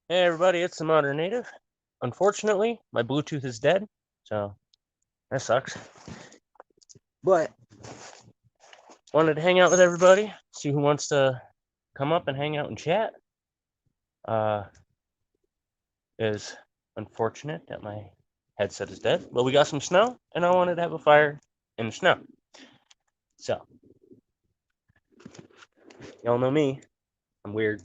Hey everybody, it's the Modern Native. Unfortunately, my Bluetooth is dead, so that sucks. But wanted to hang out with everybody, see who wants to come up and hang out and chat. Is unfortunate that my headset is dead, but we got some snow, and I wanted to have a fire in the snow. So y'all know me, I'm weird.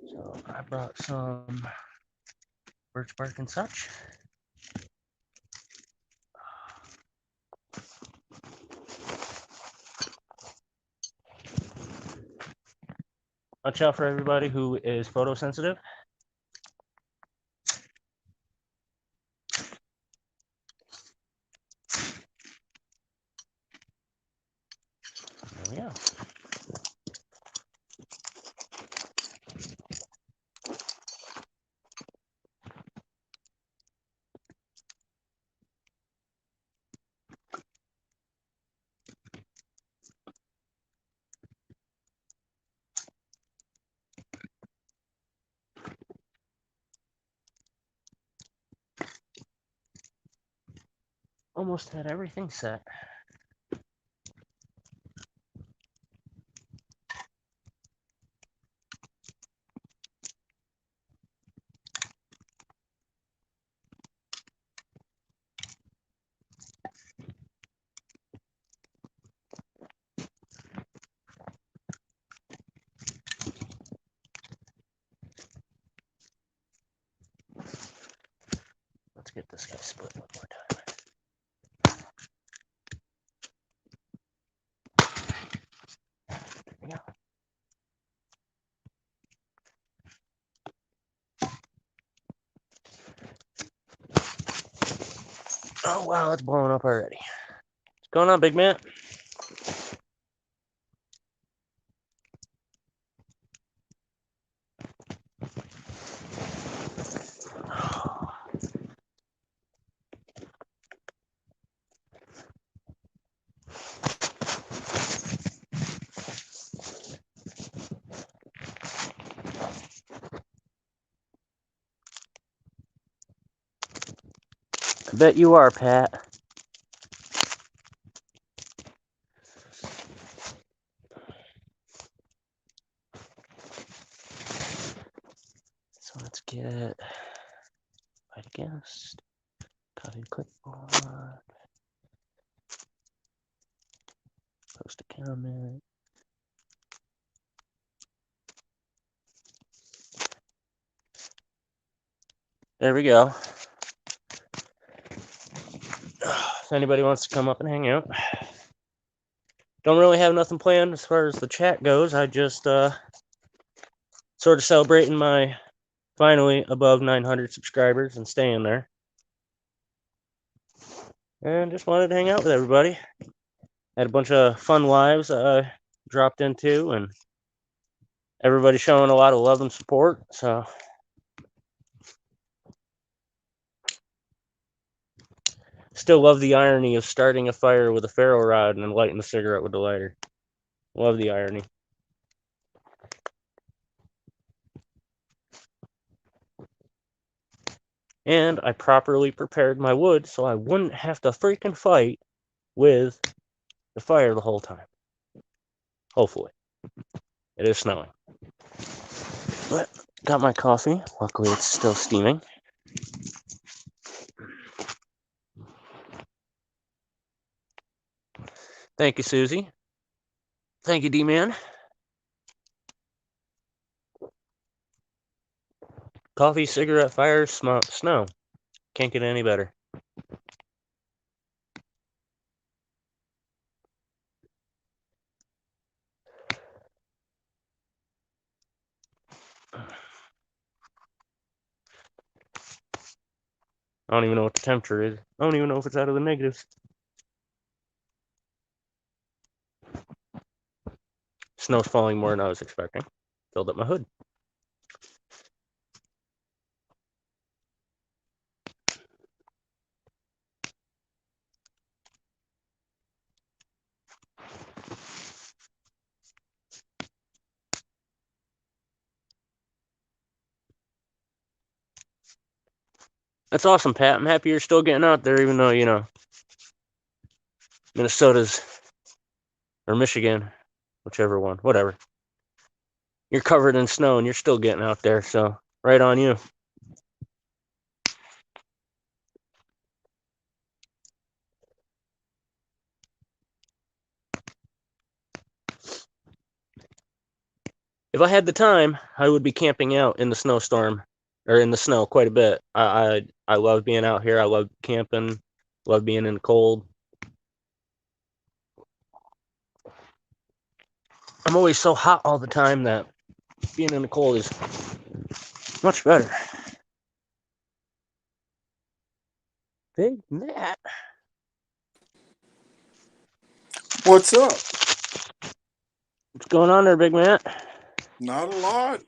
So I brought some birch bark and such. Watch out for everybody who is photosensitive. There we go. Almost had everything set. Let's get this guy split one more time. There we go. Oh wow, it's blowing up already. What's going on, big man? I bet you are, Pat. So let's get fight against, copy clipboard, post a comment. There we go. If anybody wants to come up and hang out. Don't really have nothing planned as far as the chat goes. I just sort of celebrating my finally above 900 subscribers and staying there. And just wanted to hang out with everybody. Had a bunch of fun lives I dropped into, and everybody showing a lot of love and support. So still love the irony of starting a fire with a ferro rod and then lighting a cigarette with the lighter. Love the irony. And I properly prepared my wood so I wouldn't have to freaking fight with the fire the whole time. Hopefully. It is snowing. But got my coffee. Luckily it's still steaming. Thank you, Susie. Thank you, D-Man. Coffee, cigarette, fire, snow. Can't get any better. I don't even know what the temperature is. I don't even know if it's out of the negatives. Snow's falling more than I was expecting. Filled up my hood. That's awesome, Pat. I'm happy you're still getting out there, even though, Minnesota's or Michigan, whichever one, whatever. You're covered in snow and you're still getting out there, so right on you. If I had the time, I would be camping out in the snowstorm or in the snow quite a bit. I love being out here. I love camping. Love being in the cold. I'm always so hot all the time that being in the cold is much better. Big Matt. What's up? What's going on there, Big Matt? Not a lot.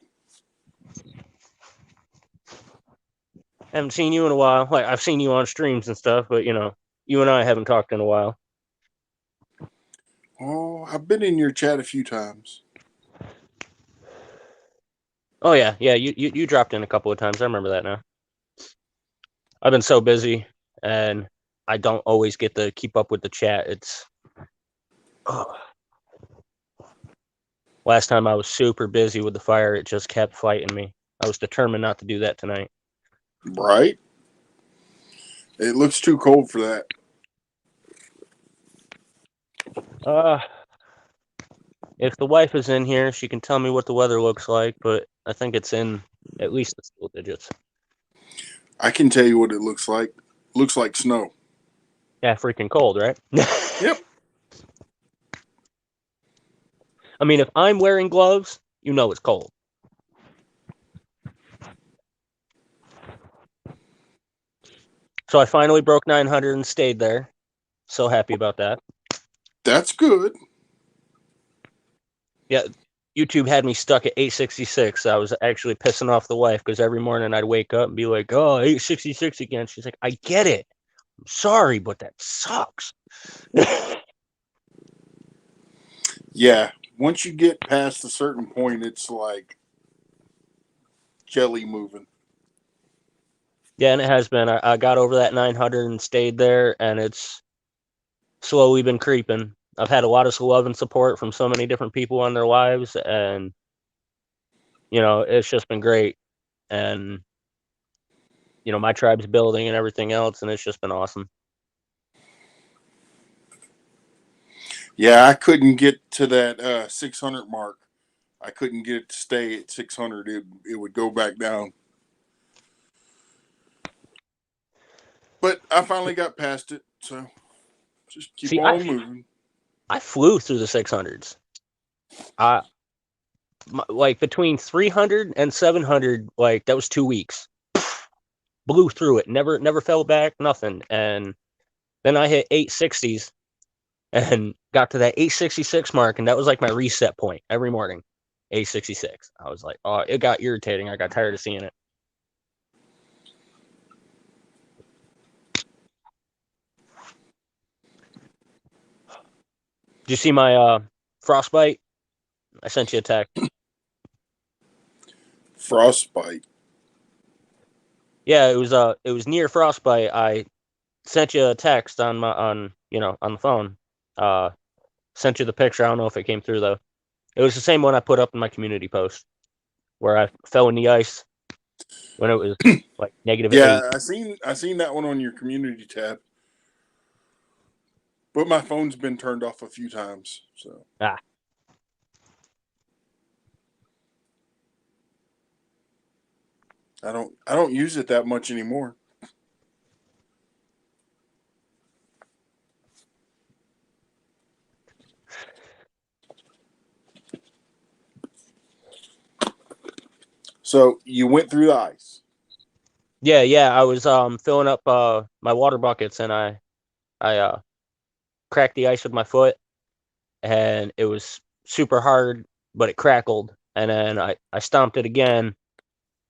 Haven't seen you in a while. Like, I've seen you on streams and stuff, but you and I haven't talked in a while. Oh, I've been in your chat a few times. Oh yeah. You dropped in a couple of times. I remember that now. I've been so busy, and I don't always get to keep up with the chat. Last time I was super busy with the fire, it just kept fighting me. I was determined not to do that tonight. Right? It looks too cold for that. If the wife is in here, she can tell me what the weather looks like, but I think it's in at least the single digits. I can tell you what it looks like. Looks like snow. Yeah, freaking cold, right? Yep. I mean, if I'm wearing gloves, you know it's cold. So I finally broke 900 and stayed there. So happy about that. That's good. Yeah, YouTube had me stuck at 866. I was actually pissing off the wife because every morning I'd wake up and be like, oh, 866 again. She's like, I get it. I'm sorry, but that sucks. Yeah. Once you get past a certain point, it's like jelly moving. Yeah, and it has been. I got over that 900 and stayed there, and it's slowly been creeping. I've had a lot of love and support from so many different people on their lives, and it's just been great. And my tribe's building and everything else, and it's just been awesome. Yeah, I couldn't get to that 600 mark. I couldn't get it to stay at 600. It would go back down. But I finally got past it, so just keep See, on moving. I flew through the 600s. Like between 300 and 700, like that was 2 weeks. Blew through it, never fell back, nothing. And then I hit 860s and got to that 866 mark, and that was like my reset point every morning. 866. I was like, oh, it got irritating. I got tired of seeing it. Did you see my frostbite? I sent you a text. Frostbite. Yeah, it was near frostbite. I sent you a text on the phone. Sent you the picture. I don't know if it came through though. It was the same one I put up in my community post where I fell in the ice when it was like -8. Yeah, I seen that one on your community tab. But my phone's been turned off a few times, so. I don't use it that much anymore. So you went through the ice. Yeah. I was filling up my water buckets, and I cracked the ice with my foot, and it was super hard, but it crackled. And then I stomped it again,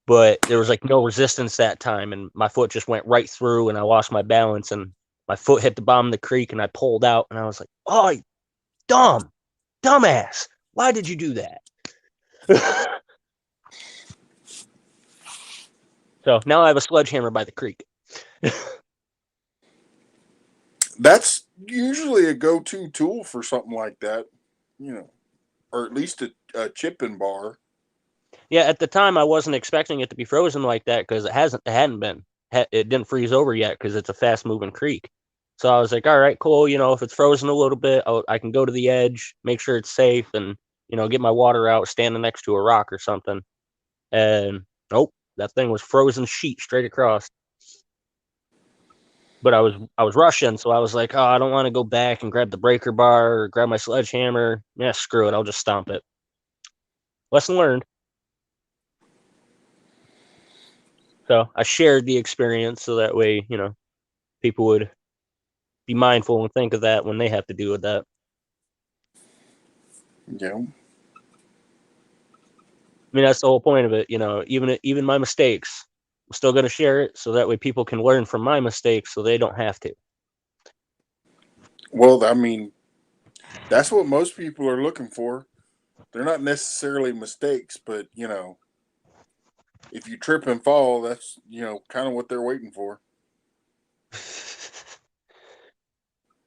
but there was like no resistance that time, and my foot just went right through, and I lost my balance, and my foot hit the bottom of the creek, and I pulled out, and I was like, oh, dumbass, why did you do that? So now I have a sledgehammer by the creek. That's usually a go-to tool for something like that, or at least a chipping bar. Yeah, at the time I wasn't expecting it to be frozen like that because it hadn't been. It didn't freeze over yet because it's a fast moving creek. So I was like, all right, cool. If it's frozen a little bit, I can go to the edge, make sure it's safe, and get my water out, standing next to a rock or something. And nope, that thing was frozen sheet straight across. But I was rushing, so I was like, oh, I don't want to go back and grab the breaker bar or grab my sledgehammer. Yeah, screw it, I'll just stomp it. Lesson learned. So I shared the experience so that way, people would be mindful and think of that when they have to deal with that. Yeah. I mean, that's the whole point of it. Even my mistakes, I'm still going to share it so that way people can learn from my mistakes so they don't have to. Well, I mean, that's what most people are looking for. They're not necessarily mistakes, but if you trip and fall, that's kind of what they're waiting for.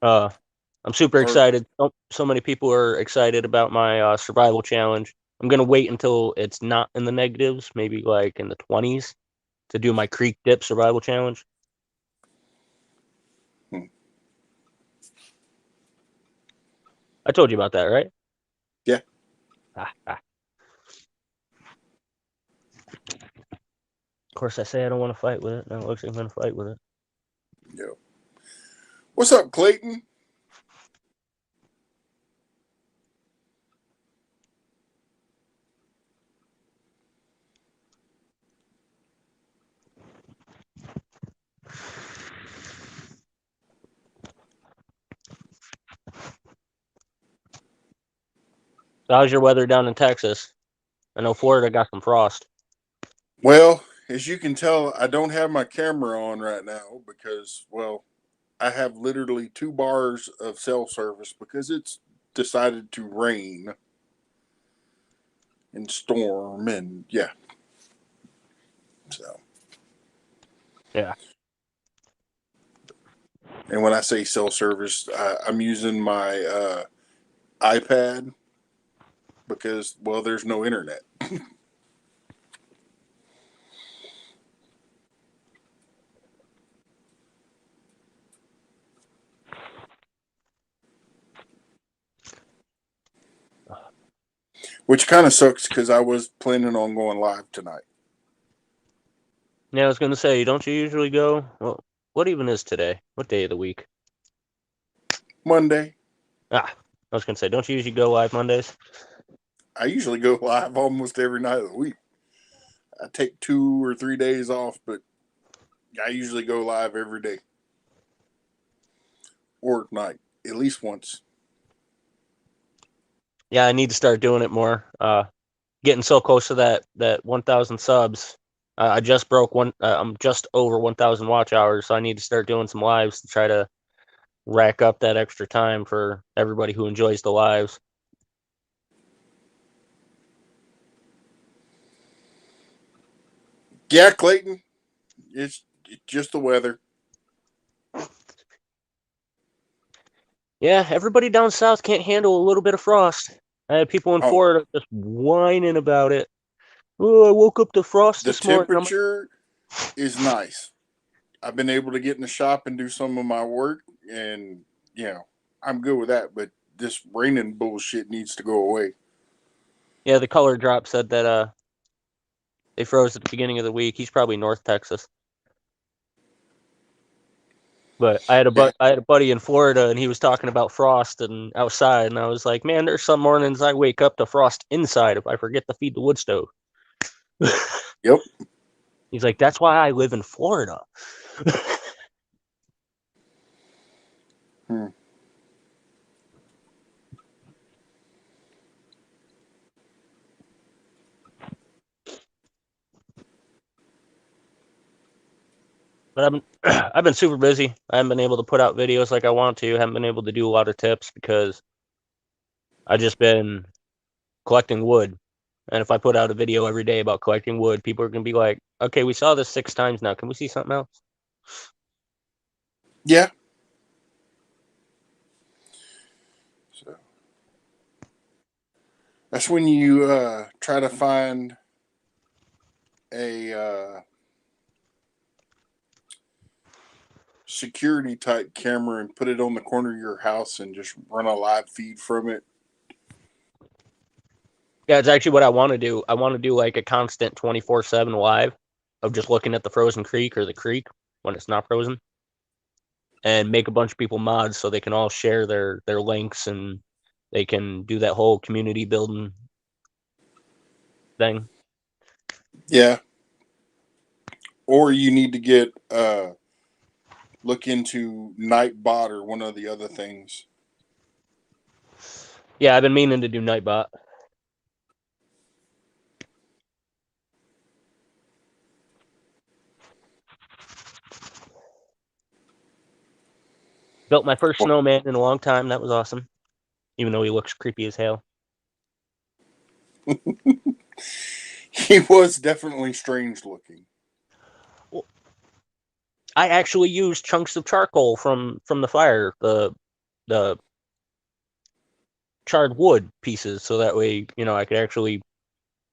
I'm super excited. So many people are excited about my survival challenge. I'm going to wait until it's not in the negatives, maybe like in the 20s, to do my creek dip survival challenge. I told you about that, right? Yeah. Of course, I say I don't want to fight with it. Now it looks like I'm going to fight with it. Yeah. What's up, Clayton? So how's your weather down in Texas? I know Florida got some frost. Well, as you can tell, I don't have my camera on right now because, well, I have literally 2 bars of cell service because it's decided to rain and storm and yeah. So. Yeah. And when I say cell service, I'm using my iPad because, well, there's no internet. Which kind of sucks because I was planning on going live tonight. Yeah, I was going to say, don't you usually go? Well, what even is today? What day of the week? Monday. I was going to say, don't you usually go live Mondays? I usually go live almost every night of the week. I take 2 or 3 days off, but I usually go live every day. Or night, at least once. Yeah, I need to start doing it more. Getting so close to that 1,000 subs. I just broke one. I'm just over 1,000 watch hours, so I need to start doing some lives to try to rack up that extra time for everybody who enjoys the lives. Yeah, Clayton. It's just the weather. Yeah, everybody down south can't handle a little bit of frost. I had people in Florida just whining about it. Oh, I woke up to frost this morning. The temperature is nice. I've been able to get in the shop and do some of my work, and I'm good with that. But this raining bullshit needs to go away. Yeah, the color drop said that they froze at the beginning of the week. He's probably North Texas. But I had a buddy in Florida, and he was talking about frost and outside, and I was like, man, there's some mornings I wake up to frost inside if I forget to feed the wood stove. Yep. He's like, that's why I live in Florida. But I've been super busy. I haven't been able to put out videos like I want to. Haven't been able to do a lot of tips because I've just been collecting wood. And if I put out a video every day about collecting wood, people are gonna be like, okay, we saw this 6 times now. Can we see something else? Yeah. So that's when you try to find a security type camera and put it on the corner of your house and just run a live feed from it. Yeah, it's actually what I want to do. I want to do like a constant 24/7 live of just looking at the frozen creek or the creek when it's not frozen, and make a bunch of people mods so they can all share their links and they can do that whole community building thing. Yeah. Or you need to get look into Nightbot or one of the other things. Yeah, I've been meaning to do Nightbot. Built my first snowman in a long time. That was awesome. Even though he looks creepy as hell. He was definitely strange looking. Well, I actually used chunks of charcoal from the fire, the charred wood pieces, so that way, you know, I could actually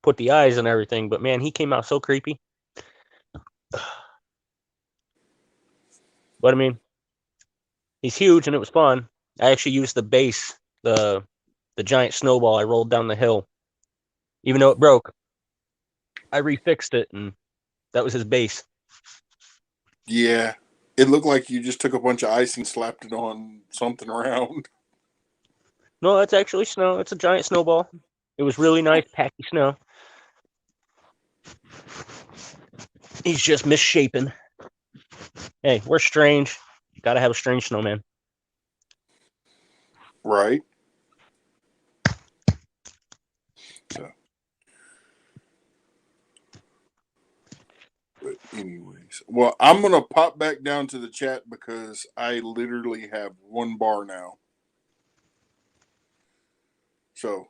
put the eyes and everything. But man, he came out so creepy. But I mean, he's huge and it was fun. I actually used the base, the giant snowball I rolled down the hill. Even though it broke, I refixed it and that was his base. Yeah. It looked like you just took a bunch of ice and slapped it on something around. No, that's actually snow. It's a giant snowball. It was really nice, packy snow. He's just misshapen. Hey, we're strange. Gotta have a strange snowman. Right. So, but anyways, well, I'm gonna pop back down to the chat because I literally have one bar now. So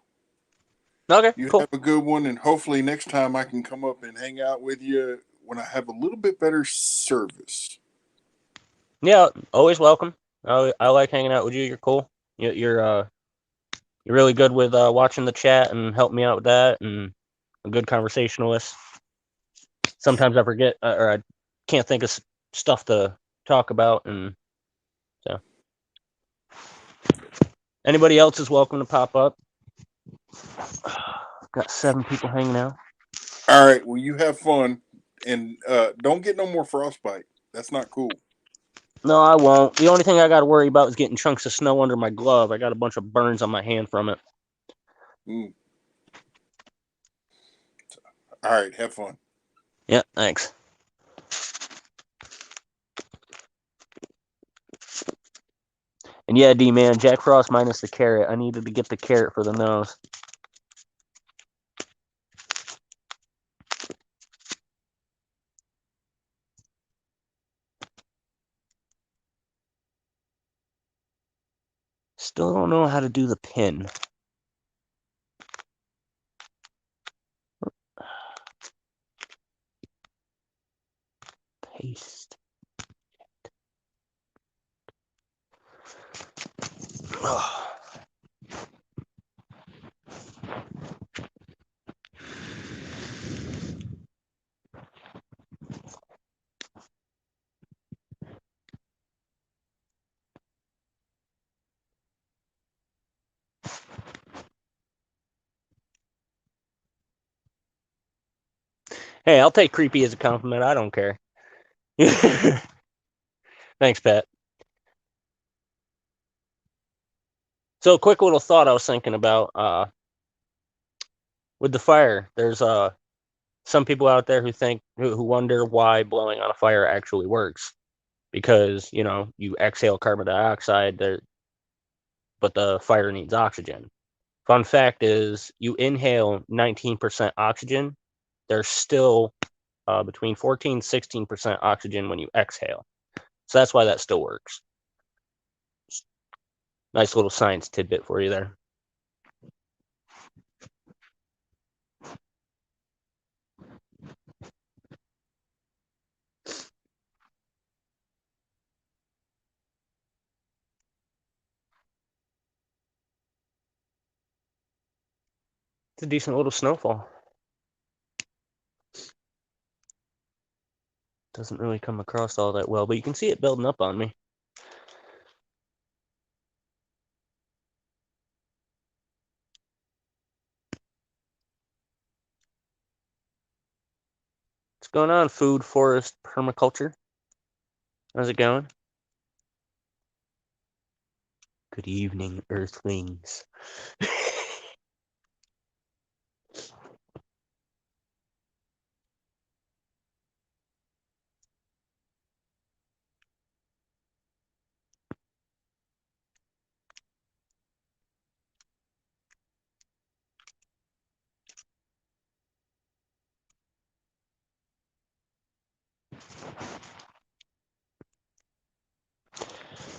Okay, you cool. have a good one, and hopefully next time I can come up and hang out with you when I have a little bit better service. Yeah, always welcome. I like hanging out with you. You're cool. You're really good with watching the chat and help me out with that, and a good conversationalist. Sometimes I forget or I can't think of stuff to talk about, and so anybody else is welcome to pop up. Got 7 people hanging out. All right. Well, you have fun, and don't get no more frostbite. That's not cool. No, I won't. The only thing I got to worry about is getting chunks of snow under my glove. I got a bunch of burns on my hand from it. Mm. All right. Have fun. Yeah, thanks. And yeah, D man, Jack Frost minus the carrot. I needed to get the carrot for the nose. Still don't know how to do the pin. Paste. Oh. Hey, I'll take creepy as a compliment. I don't care. Thanks, Pat. So, a quick little thought I was thinking about with the fire. There's some people out there who wonder why blowing on a fire actually works, because you know you exhale carbon dioxide, but the fire needs oxygen. Fun fact is, you inhale 19% oxygen. There's still between 14 16% oxygen when you exhale. So that's why that still works. Nice little science tidbit for you there. It's a decent little snowfall. Doesn't really come across all that well, but you can see it building up on me. What's going on, food, forest, permaculture? How's it going? Good evening, Earthlings.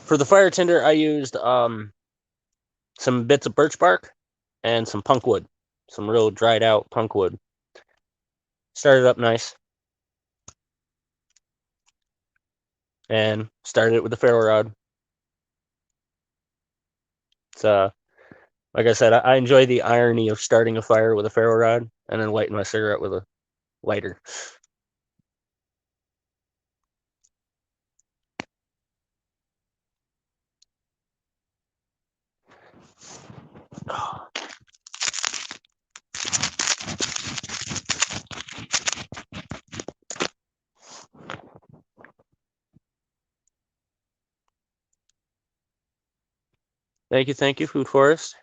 For the fire tinder, I used some bits of birch bark and some punk wood, some real dried out punk wood. Started up nice. And started it with the ferro rod. It's like I said, I enjoy the irony of starting a fire with a ferro rod and then lighting my cigarette with a lighter. Thank you, Food Forest.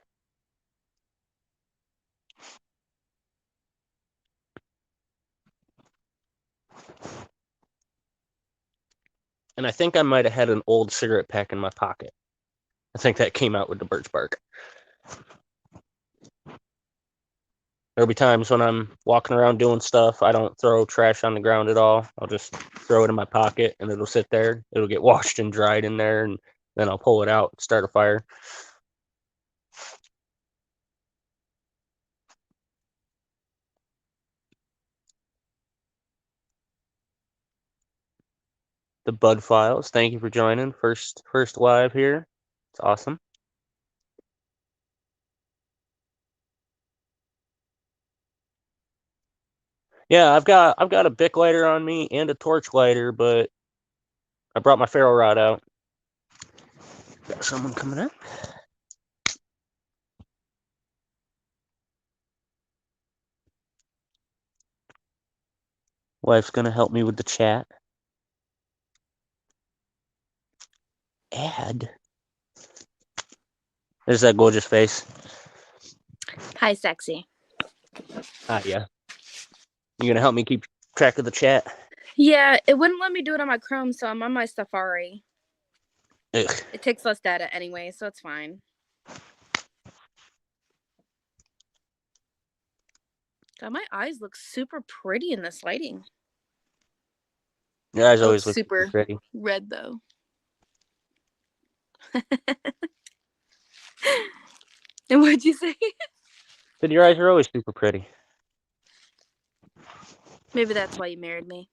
And I think I might have had an old cigarette pack in my pocket. I think that came out with the birch bark. There'll be times when I'm walking around doing stuff, I don't throw trash on the ground at all. I'll just throw it in my pocket and it'll sit there. It'll get washed and dried in there, and then I'll pull it out and start a fire. The Bud Files, thank you for joining. First live here. It's awesome. Yeah, I've got a Bic lighter on me and a torch lighter, but I brought my ferro rod out. Got someone coming up. Wife's gonna help me with the chat. Add. There's that gorgeous face. Hi, sexy. Yeah. You gonna help me keep track of the chat? Yeah, it wouldn't let me do it on my Chrome, so I'm on my Safari. Ugh. It takes less data anyway, so it's fine. God, my eyes look super pretty in this lighting. Your eyes always look super pretty. red, though. And what'd you say? But your eyes are always super pretty. Maybe that's why you married me.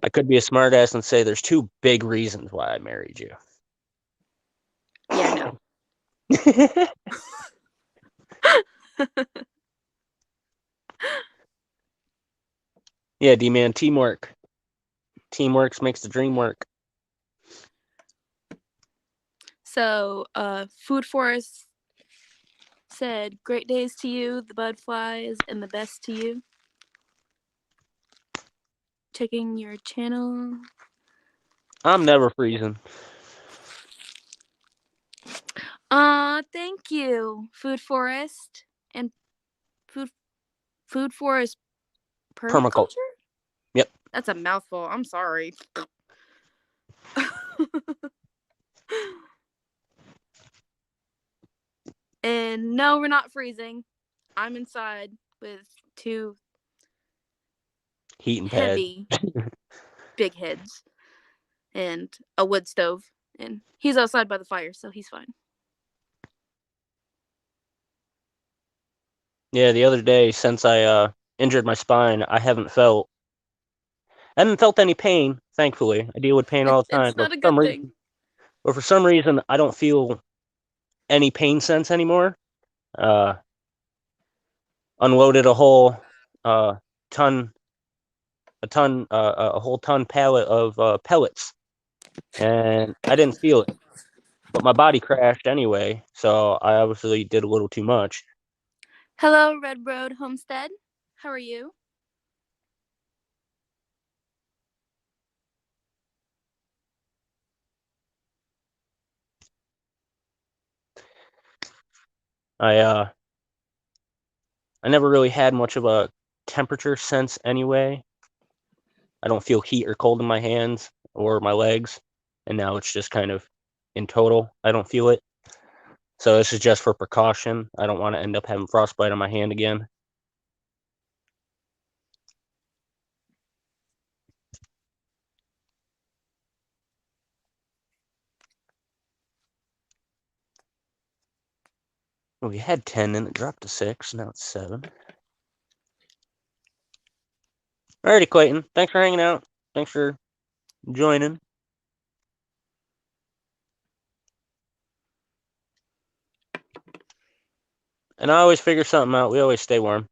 I could be a smartass and say there's two big reasons why I married you. Yeah, no. Yeah, D-Man, teamwork. Teamwork makes the dream work. So, Food Forest said, "Great days to you, the bud flies, and the best to you." Checking your channel. I'm never freezing. Thank you, Food Forest and Food Forest Permaculture? Yep. That's a mouthful. I'm sorry. And no, we're not freezing. I'm inside with two Heating heavy big heads and a wood stove. And he's outside by the fire, so he's fine. Yeah, the other day, since I injured my spine, I haven't felt any pain Thankfully, I deal with pain all the time. It's not a good thing. But for some reason, I don't feel any pain sense anymore. Unloaded a whole ton a whole ton pallet of pellets, and I didn't feel it, but my body crashed anyway, so I obviously did a little too much. Hello, Red Road Homestead. How are you? I never really had much of a temperature sense anyway. I don't feel heat or cold in my hands or my legs, and now it's just kind of in total, I don't feel it. So this is just for precaution. I don't want to end up having frostbite on my hand again. We had 10 and it dropped to 6. Now it's 7. Alrighty, Clayton. Thanks for hanging out. Thanks for joining. And I always figure something out. We always stay warm.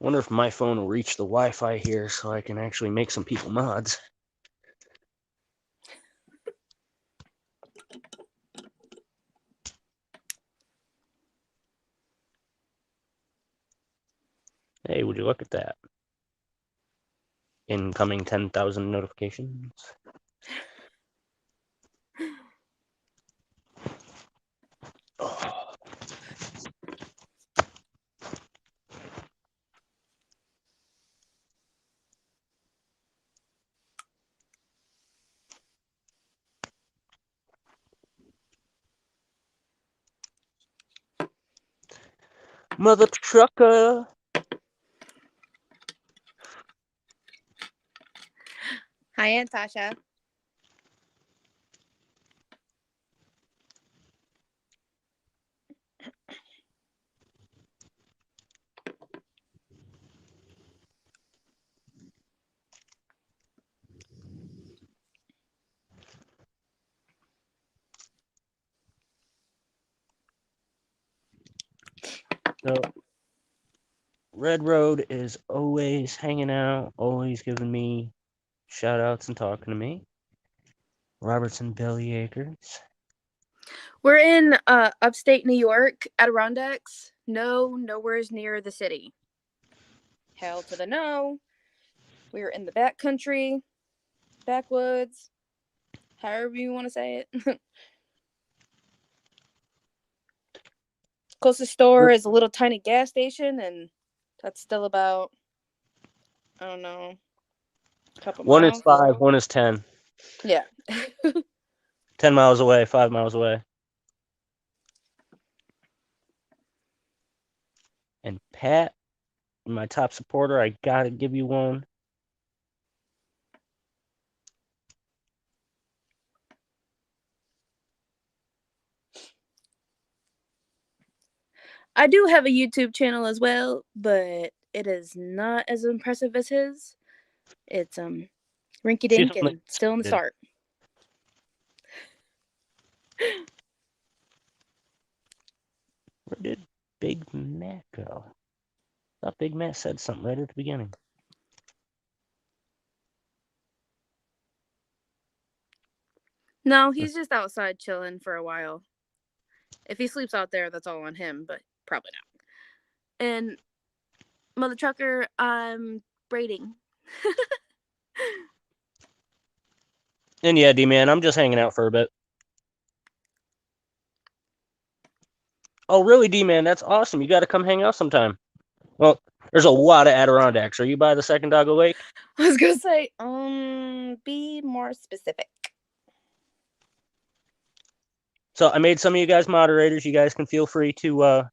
Wonder if my phone will reach the Wi-Fi here so I can actually make some people mods. Hey, would you look at that? Incoming 10,000 notifications. Oh. Mother trucker. Hi, Aunt Tasha. So, Red Road is always hanging out, always giving me shout outs and talking to me. Robertson Belly Acres. We're in upstate New York, Adirondacks. No, nowhere's near the city. Hell to the no. We're in the back country, backwoods, however you want to say it. Closest store is a little tiny gas station, and that's still about, I don't know, a couple One miles. is 5, one is 10. Yeah. 10 miles away, 5 miles away. And Pat, my top supporter, I gotta give you one. I do have a YouTube channel as well, but it is not as impressive as his. It's rinky dink and still in the start. Where did Big Matt go? I thought Big Matt said something right at the beginning. No, he's just outside chilling for a while. If he sleeps out there, that's all on him, but probably not. And Mother Trucker, I'm braiding. And yeah, D-Man, I'm just hanging out for a bit. Oh, really, D-Man? That's awesome. You got to come hang out sometime. Well, there's a lot of Adirondacks. Are you by the Second Doggo Lake? I was gonna say, be more specific. So I made some of you guys moderators. You guys can feel free to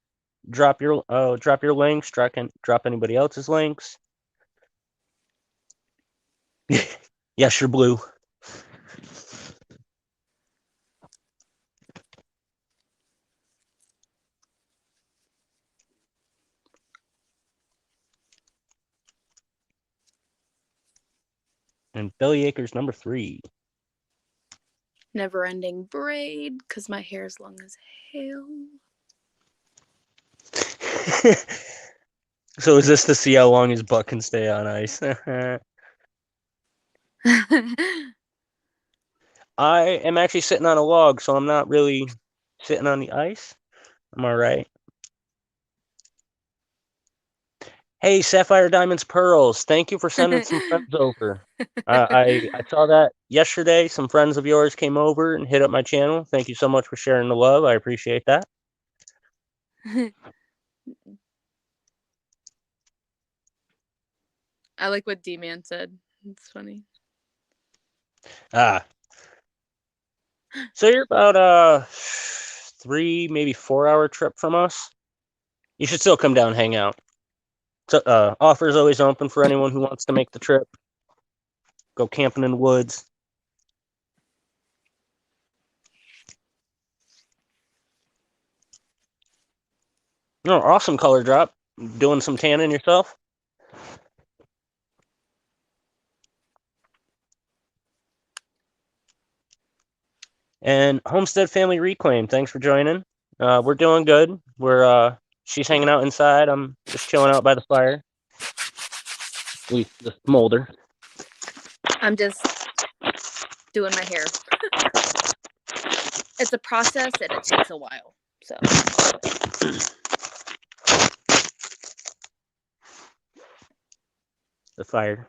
drop your links, drop anybody else's links. Yes, you're blue. And Bellyacres number 3. Never ending braid because my hair is long as hell. So is this to see how long his butt can stay on ice? I am actually sitting on a log, so I'm not really sitting on the ice. Am I right? Hey, Sapphire Diamonds Pearls, thank you for sending some friends over. I saw that yesterday. Some friends of yours came over and hit up my channel. Thank you so much for sharing the love. I appreciate that. I like what D-Man said. It's funny. So you're about a 3, maybe 4-hour trip from us. You should still come down and hang out. So, offer is always open for anyone who wants to make the trip. Go camping in the woods. Oh, awesome color drop. Doing some tanning yourself? And Homestead Family Reclaim, thanks for joining. We're doing good. She's hanging out inside. I'm just chilling out by the fire. We the smolder. I'm just doing my hair. It's a process and it takes a while. So The fire.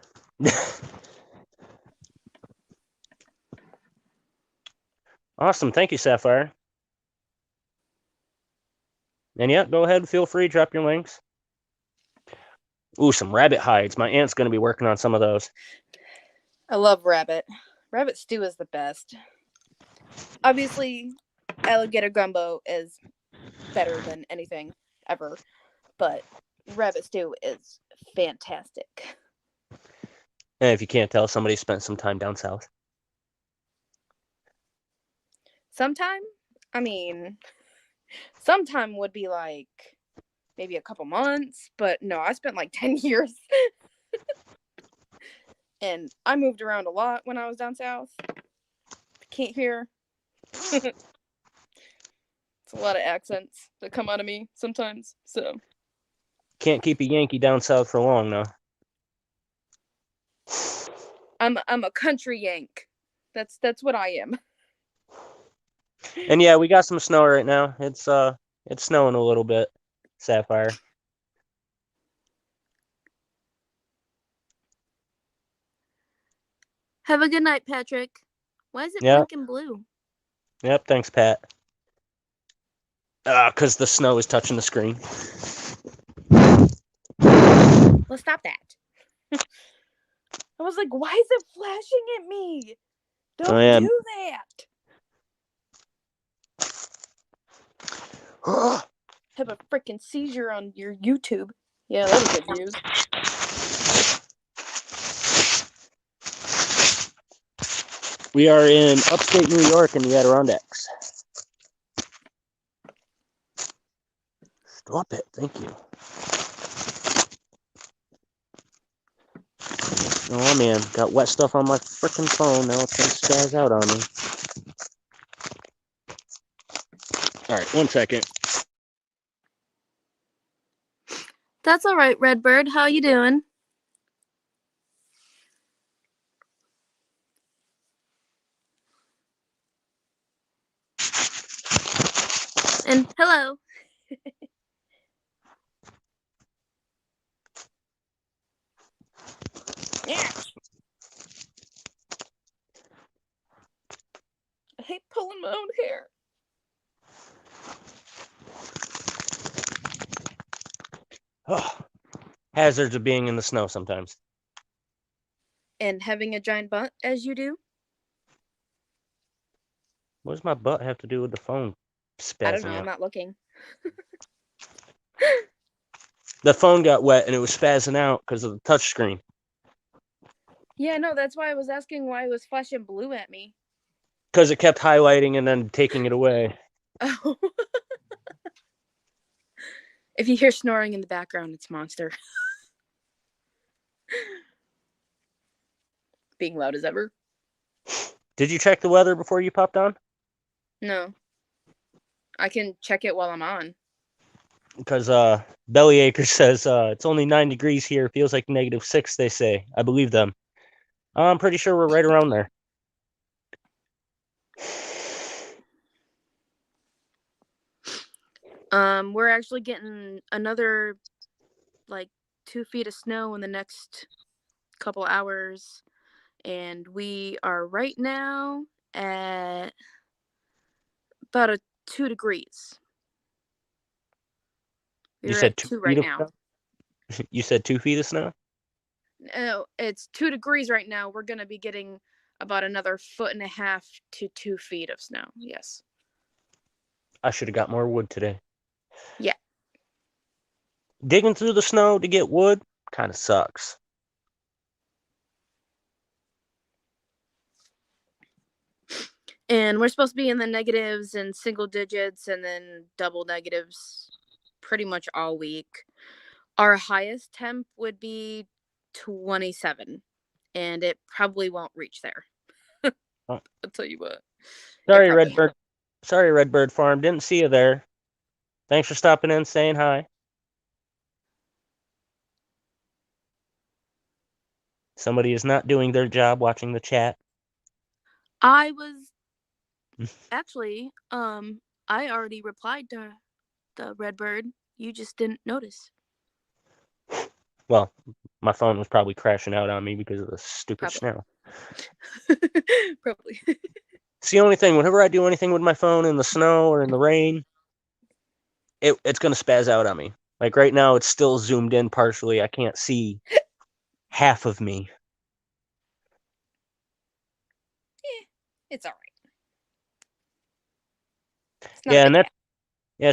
Awesome. Thank you, Sapphire. And yeah, go ahead. Feel free. Drop your links. Ooh, some rabbit hides. My aunt's going to be working on some of those. I love rabbit. Rabbit stew is the best. Obviously, alligator gumbo is better than anything ever, but rabbit stew is fantastic. And if you can't tell, somebody spent some time down south. Sometime would be like maybe a couple months, but no, I spent like 10 years. And I moved around a lot when I was down south. Can't hear. It's a lot of accents that come out of me sometimes, so. Can't keep a Yankee down south for long, though. I'm a country Yank. That's what I am. And yeah, we got some snow right now. It's snowing a little bit, Sapphire. Have a good night, Patrick. Why is it Yep. pink and blue? Yep, thanks, Pat. 'Cause the snow is touching the screen. Well, stop that. I was like, why is it flashing at me? Don't do that. Have a freaking seizure on your YouTube. Yeah, that'll get views. We are in upstate New York in the Adirondacks. Stop it, thank you. Oh man, got wet stuff on my freaking phone. Now it's gonna spaz out on me. Alright, 1 second. That's all right, Redbird. How you doing? And hello. Yeah. I hate pulling my own hair. Oh, hazards of being in the snow sometimes. And having a giant butt as you do? What does my butt have to do with the phone I don't know. spazzing I'm out? not looking. The phone got wet and it was spazzing out because of the touchscreen. Yeah, no, that's why I was asking why it was flashing blue at me. Because it kept highlighting and then taking it away. Oh. If you hear snoring in the background, it's Monster. Being loud as ever. Did you check the weather before you popped on? No. I can check it while I'm on. Because Bellyacre says it's only 9 degrees here. Feels like -6, they say. I believe them. I'm pretty sure we're right around there. We're actually getting another, like, 2 feet of snow in the next couple hours. And we are right now at about a 2 degrees. You We're said at 2 2 feet right of now. snow? You said 2 feet of snow? No, it's 2 degrees right now. We're going to be getting about another 1.5 to 2 feet of snow. Yes. I should have got more wood today. Yeah. Digging through the snow to get wood kind of sucks. And we're supposed to be in the negatives and single digits and then double negatives pretty much all week. Our highest temp would be 27, and it probably won't reach there. Oh. I'll tell you what. Sorry, probably Redbird. Sorry, Redbird Farm. Didn't see you there. Thanks for stopping in, saying hi. Somebody is not doing their job watching the chat. I was actually, I already replied to the Redbird. You just didn't notice. Well, my phone was probably crashing out on me because of the stupid snow. Probably. It's the only thing. Whenever I do anything with my phone in the snow or in the rain, it's going to spaz out on me. Like right now, it's still zoomed in partially. I can't see half of me. It's all right. Yeah, and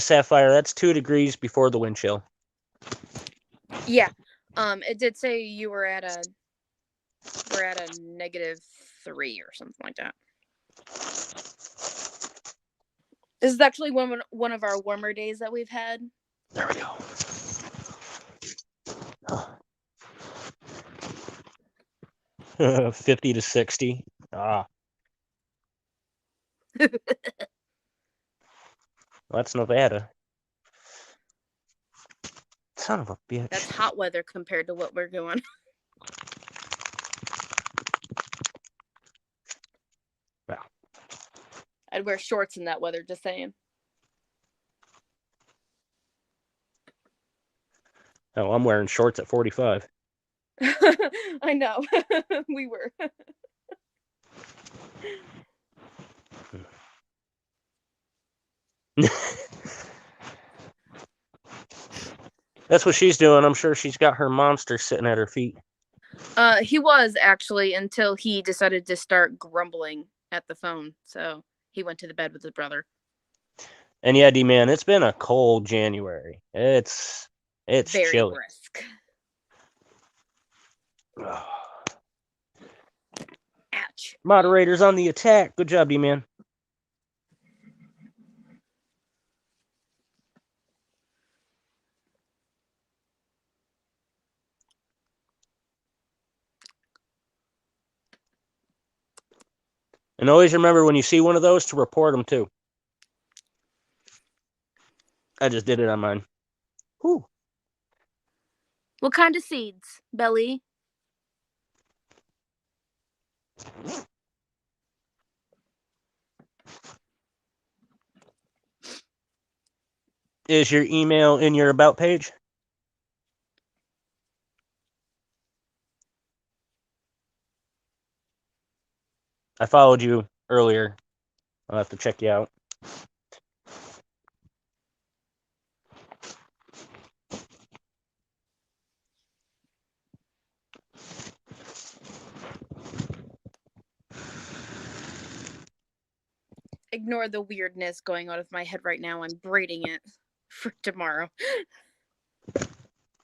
Sapphire, that's 2 degrees before the wind chill. Yeah. It did say you were at a -3 or something like that. This is actually one of our warmer days that we've had. There we go. Oh. 50 to 60. Ah. Well, that's Nevada. Son of a bitch. That's hot weather compared to what we're doing. Wow. I'd wear shorts in that weather, just saying. Oh, I'm wearing shorts at 45. I know. We were. That's what she's doing. I'm sure she's got her monster sitting at her feet. He was actually until he decided to start grumbling at the phone. So he went to the bed with his brother. And yeah, D-Man, it's been a cold January. It's very chilly. brisk. Ugh. Ouch. Moderators on the attack. Good job, D-Man. And always remember when you see one of those to report them too. I just did it on mine. Whew. What kind of seeds, Belly? Is your email in your about page? I followed you earlier. I'll have to check you out. ignore the weirdness going on with my head right now. I'm braiding it for tomorrow.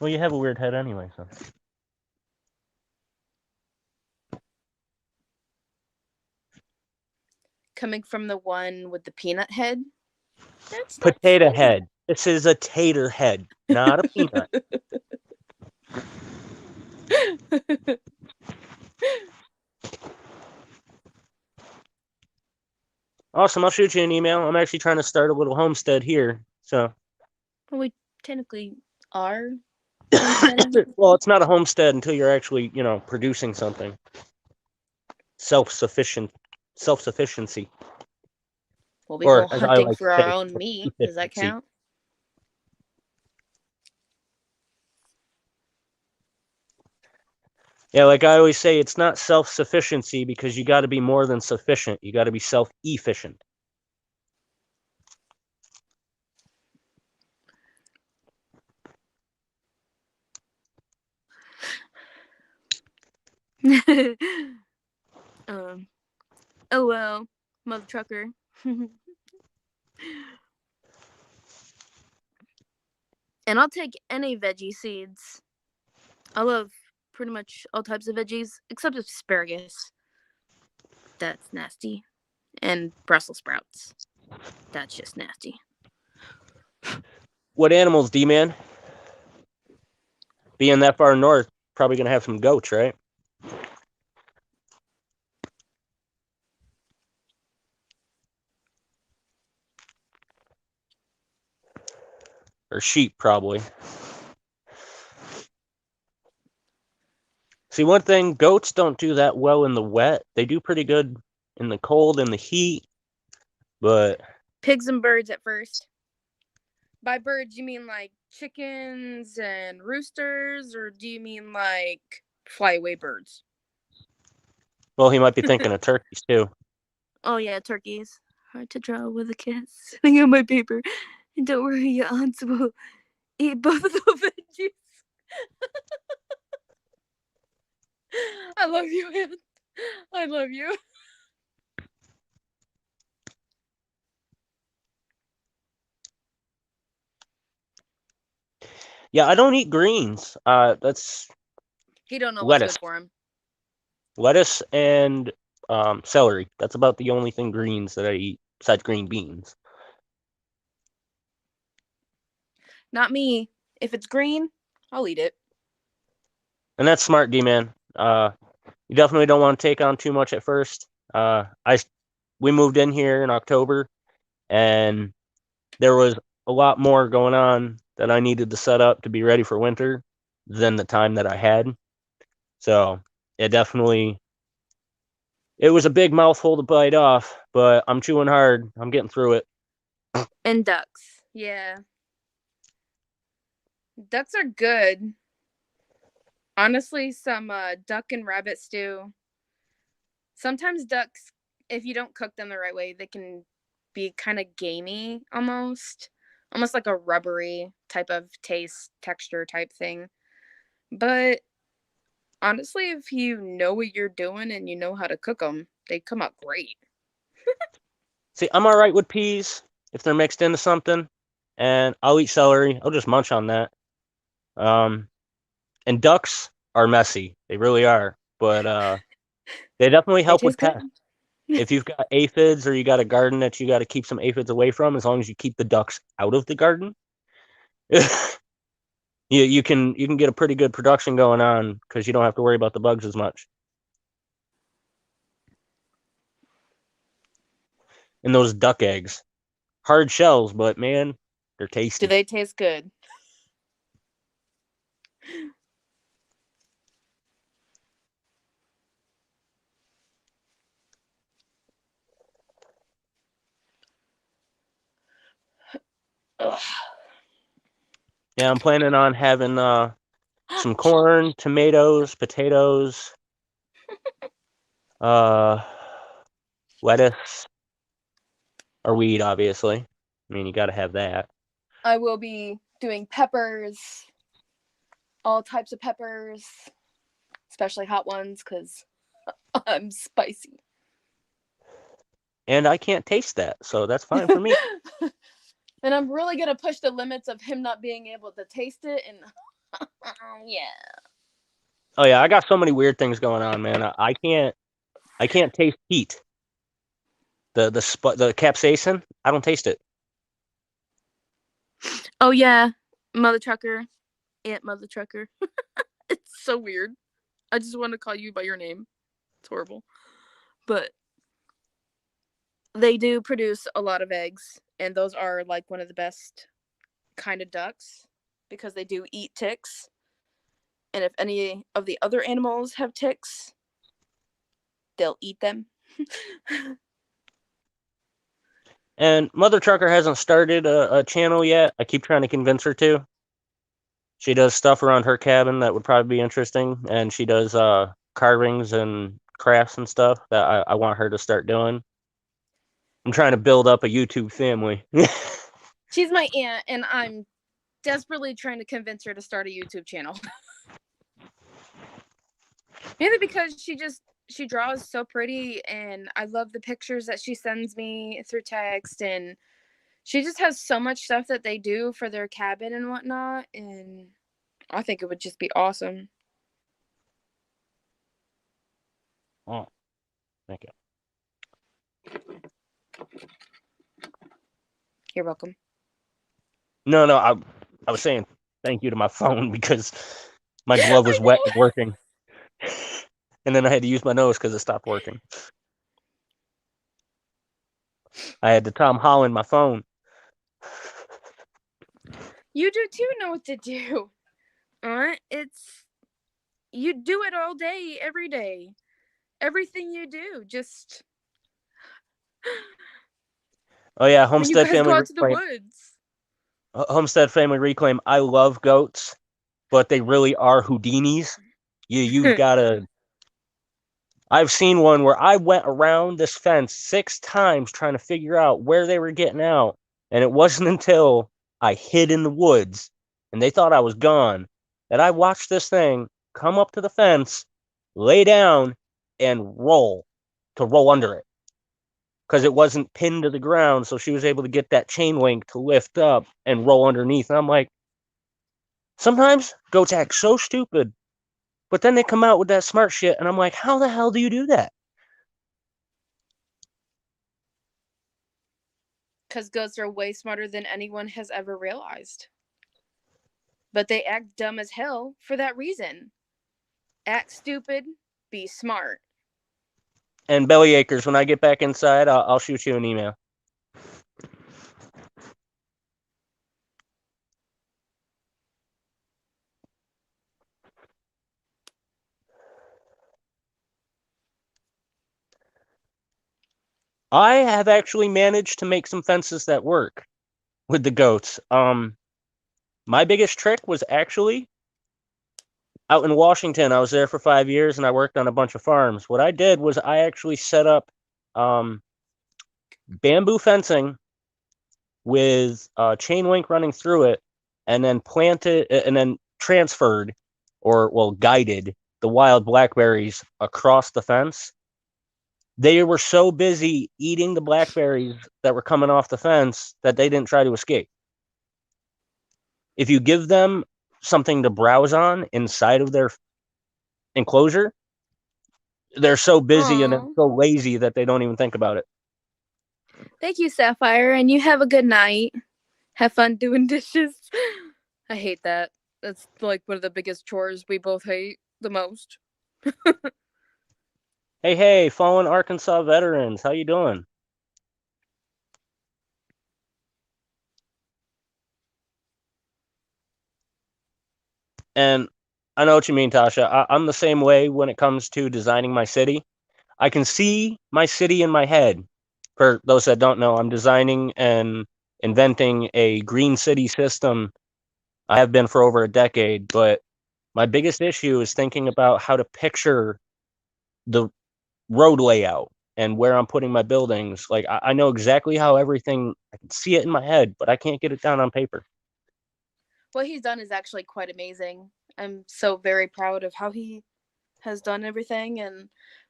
Well, you have a weird head anyway, so. Coming from the one with the peanut head. That's not Potato funny. head. This is a tater head, not a peanut. Awesome. I'll shoot you an email. I'm actually trying to start a little homestead here. So, Well, we technically are. well, it's not a homestead until you're actually, producing something. Self-sufficiency. Well, we Or, go as I hunting like for to our say, own meat. Does that efficiency. count? Yeah, like I always say, it's not self-sufficiency because you got to be more than sufficient. You got to be self-efficient. Oh well, mother trucker. And I'll take any veggie seeds. I love pretty much all types of veggies except asparagus. That's nasty. And Brussels sprouts. That's just nasty. What animals, D-Man? Being that far north, probably going to have some goats, right? Or sheep, probably. See, one thing, goats don't do that well in the wet. They do pretty good in the cold and the heat, but... Pigs and birds at first. By birds, you mean like chickens and roosters, or do you mean like flyaway birds? Well, he might be thinking of turkeys, too. Oh, yeah, turkeys. Hard to draw with a kiss. Sitting on my paper. And don't worry, your aunts will eat both of the veggies. I love you, Aunt. I love you. Yeah, I don't eat greens. That's He don't know what's lettuce. good for him. Lettuce and celery. That's about the only thing greens that I eat, besides green beans. Not me. If it's green, I'll eat it. And that's smart, D-Man. You definitely don't want to take on too much at first. We moved in here in October, and there was a lot more going on that I needed to set up to be ready for winter than the time that I had. So it was a big mouthful to bite off, but I'm chewing hard. I'm getting through it. And ducks. Yeah. Ducks are good. Honestly, some duck and rabbit stew. Sometimes ducks, if you don't cook them the right way, they can be kind of gamey almost. Almost like a rubbery type of taste, texture type thing. But honestly, if you know what you're doing and you know how to cook them, they come out great. See, I'm all right with peas if they're mixed into something, and I'll eat celery. I'll just munch on that. And ducks are messy. They really are. But they definitely They help with taste good. pests. If you've got aphids or you got a garden that you got to keep some aphids away from, as long as you keep the ducks out of the garden, you can get a pretty good production going on because you don't have to worry about the bugs as much. And those duck eggs, hard shells, but man, they're tasty. Do they taste good? Ugh. Yeah, I'm planning on having some corn, tomatoes, potatoes, lettuce, or weed, obviously. I mean, you got to have that. I will be doing peppers, all types of peppers, especially hot ones because I'm spicy. and I can't taste that, so that's fine for me. And I'm really gonna push the limits of him not being able to taste it, and yeah. Oh yeah, I got so many weird things going on, man. I can't taste heat. The capsaicin, I don't taste it. Oh yeah, Mother Trucker, Aunt Mother Trucker. It's so weird. I just want to call you by your name. It's horrible, but they do produce a lot of eggs, and those are like one of the best kind of ducks because they do eat ticks. And if any of the other animals have ticks, they'll eat them. And Mother Trucker hasn't started a channel yet. I keep trying to convince her to. She does stuff around her cabin that would probably be interesting, and she does carvings and crafts and stuff that I want her to start doing. I'm trying to build up a YouTube family. She's my aunt, and I'm desperately trying to convince her to start a YouTube channel. Mainly because she draws so pretty, and I love the pictures that she sends me through text, and she just has so much stuff that they do for their cabin and whatnot, and I think it would just be awesome. Oh, thank you. You're welcome. No, I was saying thank you to my phone because my glove was wet and working. And then I had to use my nose because it stopped working. I had to Tom Holland my phone. You do too know what to do. It's you do it all day, every day. Everything you do, just Oh yeah, when you Homestead guys Family go out to the Reclaim. woods. Homestead Family Reclaim. I love goats, but they really are Houdinis. You gotta. I've seen one where I went around this fence 6 times trying to figure out where they were getting out, and it wasn't until I hid in the woods and they thought I was gone that I watched this thing come up to the fence, lay down, and roll under it because it wasn't pinned to the ground. So she was able to get that chain link to lift up and roll underneath. And I'm like, sometimes goats act so stupid, but then they come out with that smart shit, and I'm like, how the hell do you do that? Because goats are way smarter than anyone has ever realized. But they act dumb as hell for that reason. Act stupid, be smart. And Belly Acres, when I get back inside, I'll shoot you an email. I have actually managed to make some fences that work with the goats. My biggest trick was actually out in Washington. I was there for 5 years and I worked on a bunch of farms. What I did was I actually set up bamboo fencing with chain link running through it, and then planted and then transferred guided the wild blackberries across the fence. They were so busy eating the blackberries that were coming off the fence that they didn't try to escape. If you give them something to browse on inside of their enclosure, they're so busy and so lazy that they don't even think about it. Thank you, Sapphire, and you have a good night. Have fun doing dishes. I hate that. That's like one of the biggest chores we both hate the most. Hey, fallen Arkansas veterans, how you doing? And I know what you mean, Tasha. I'm the same way when it comes to designing my city. I can see my city in my head. For those that don't know, I'm designing and inventing a green city system. I have been for over a decade, but my biggest issue is thinking about how to picture the road layout and where I'm putting my buildings. Like I know exactly how everything, I can see it in my head, but I can't get it down on paper. What he's done is actually quite amazing. I'm so very proud of how he has done everything, and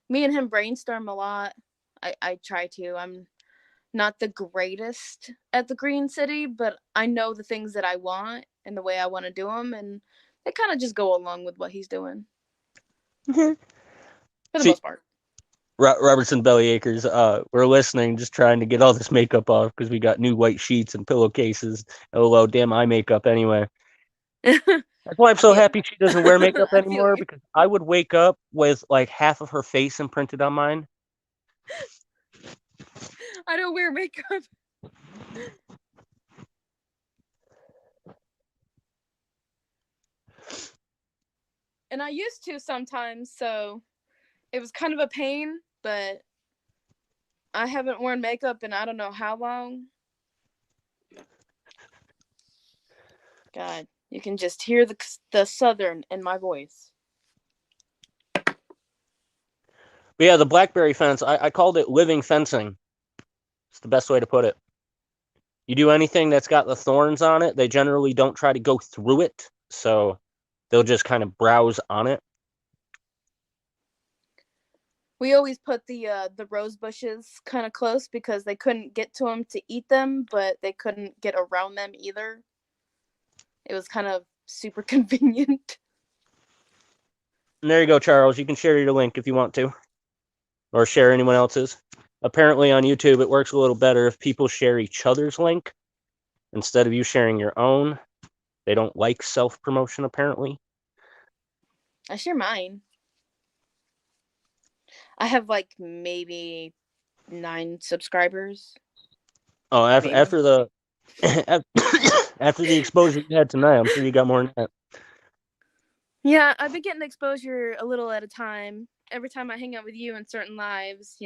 me and him brainstorm a lot I try to. I'm not the greatest at the Green City, but I know the things that I want and the way I want to do them, and they kind of just go along with what he's doing for the See, most part. Robertson Bellyacres, we're listening, just trying to get all this makeup off because we got new white sheets and pillowcases. Oh, damn eye makeup anyway. That's why I'm so feel happy she doesn't wear makeup I feel anymore, you. because I would wake up with like half of her face imprinted on mine. I don't wear makeup. And I used to sometimes, so it was kind of a pain, but I haven't worn makeup in I don't know how long. God, you can just hear the southern in my voice. But yeah, the blackberry fence, I called it living fencing. It's the best way to put it. You do anything that's got the thorns on it, they generally don't try to go through it, so they'll just kind of browse on it. We always put the rose bushes kind of close because they couldn't get to them to eat them, but they couldn't get around them either. It was kind of super convenient. And there you go, Charles. You can share your link if you want to, or share anyone else's. Apparently on YouTube, it works a little better if people share each other's link instead of you sharing your own. They don't like self-promotion, apparently. I share mine. I have like maybe 9 subscribers. Oh, Maybe. after the after the exposure you had tonight, I'm sure you got more than that. Yeah, I've been getting exposure a little at a time. Every time I hang out with you in certain lives,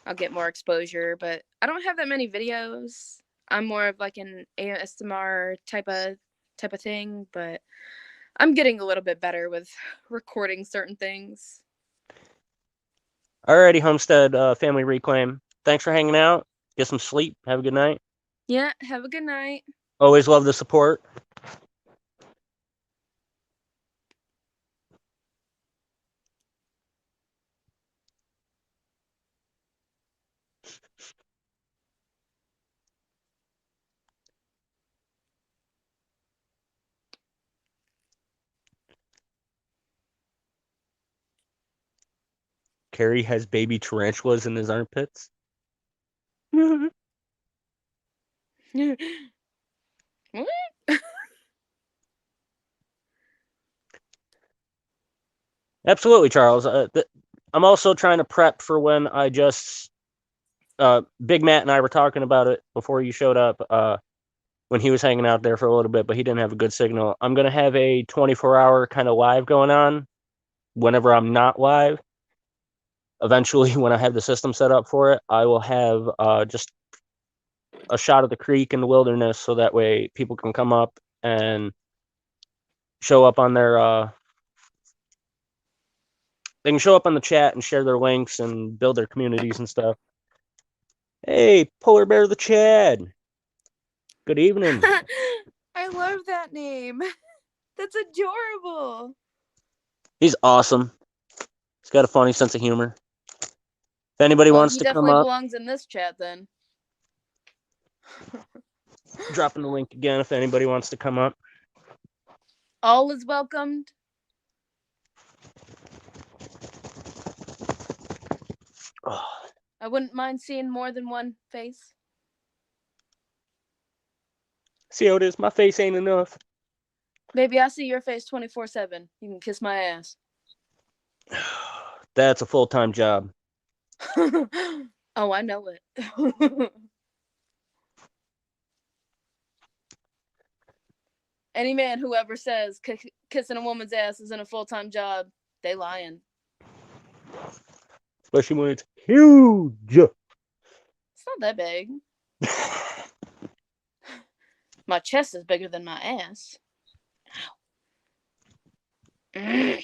I'll get more exposure, but I don't have that many videos. I'm more of like an ASMR type of thing, but I'm getting a little bit better with recording certain things. Alrighty, Homestead Family Reclaim. Thanks for hanging out. Get some sleep. Have a good night. Yeah, have a good night. Always love the support. Carrie has baby tarantulas in his armpits. What? Absolutely, Charles. I'm also trying to prep for when I just Big Matt and I were talking about it before you showed up, when he was hanging out there for a little bit, but he didn't have a good signal. I'm going to have a 24-hour kind of live going on whenever I'm not live. Eventually, when I have the system set up for it, I will have just a shot of the creek in the wilderness, so that way people can come up and show up on their they can show up on the chat and share their links and build their communities and stuff. Hey, Polar Bear the Chad. Good evening. I love that name. That's adorable. He's awesome. He's got a funny sense of humor. If anybody Well, wants he to come definitely up, belongs in this chat then. dropping the link again if anybody wants to come up. All is welcomed. Oh, I wouldn't mind seeing more than one face. see how it is? My face ain't enough. Baby, I see your face 24/7. You can kiss my ass. That's a full-time job. Oh, I know it. Any man who ever says kissing a woman's ass isn't a full-time job, they lying. Especially when it's huge. It's not that big. My chest is bigger than my ass. Ow.